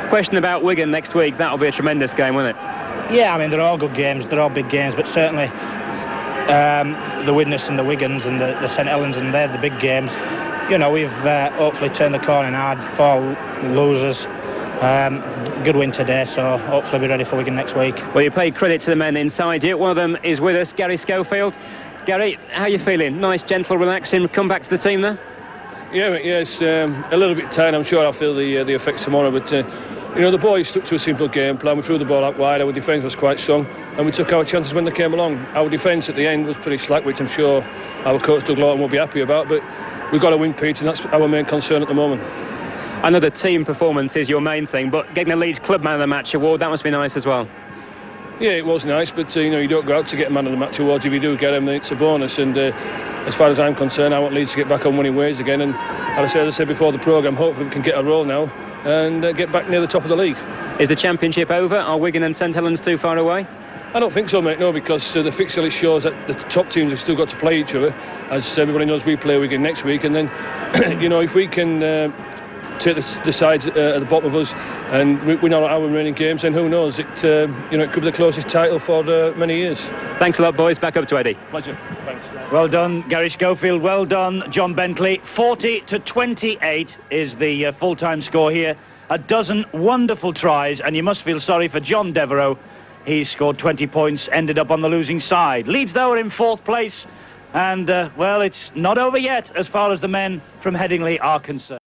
Question about Wigan next week. That'll be a tremendous game, won't it? Yeah, I mean, they're all good games, they're all big games, but certainly the Widnes and the Wigans and the St Helens, and they're the big games. You know, we've hopefully turned the corner now, 4 losers. Good win today, so hopefully we're ready for Wigan next week. Well, you pay credit to the men inside you. One of them is with us, Gary Schofield. Gary, how are you feeling? Nice, gentle, relaxing comeback to the team there? Yeah, it's a little bit tired. I'm sure I'll feel the effects tomorrow, but you know, the boys stuck to a simple game plan. We threw the ball out wide. Our defence was quite strong, and we took our chances when they came along. Our defence at the end was pretty slack, which I'm sure our coach Doug Lawton will be happy about, but we've got to win, Pete, and that's our main concern at the moment. I know the team performance is your main thing, but getting the Leeds Club Man of the Match award, that must be nice as well. Yeah, it was nice, but you know, you don't go out to get a Man of the Match awards. If you do get them, then it's a bonus, and as far as I'm concerned, I want Leeds to get back on winning ways again, and as I said before the programme, hopefully we can get a roll now and get back near the top of the league. Is the championship over? Are Wigan and St Helens too far away? I don't think so, mate, no, because the fixture list shows that the top teams have still got to play each other. As everybody knows, we play Wigan next week, and then, you know, if we can take the sides at the bottom of us and win all our remaining games, then who knows, you know, it could be the closest title for many years. Thanks a lot, boys. Back up to Eddie. Pleasure. Thanks. Well done, Gary Schofield. Well done, John Bentley. 40-28 is the full-time score here. A dozen wonderful tries, and you must feel sorry for John Devereux. He scored 20 points, ended up on the losing side. Leeds, though, are in 4th place. And, well, it's not over yet as far as the men from Headingley are concerned.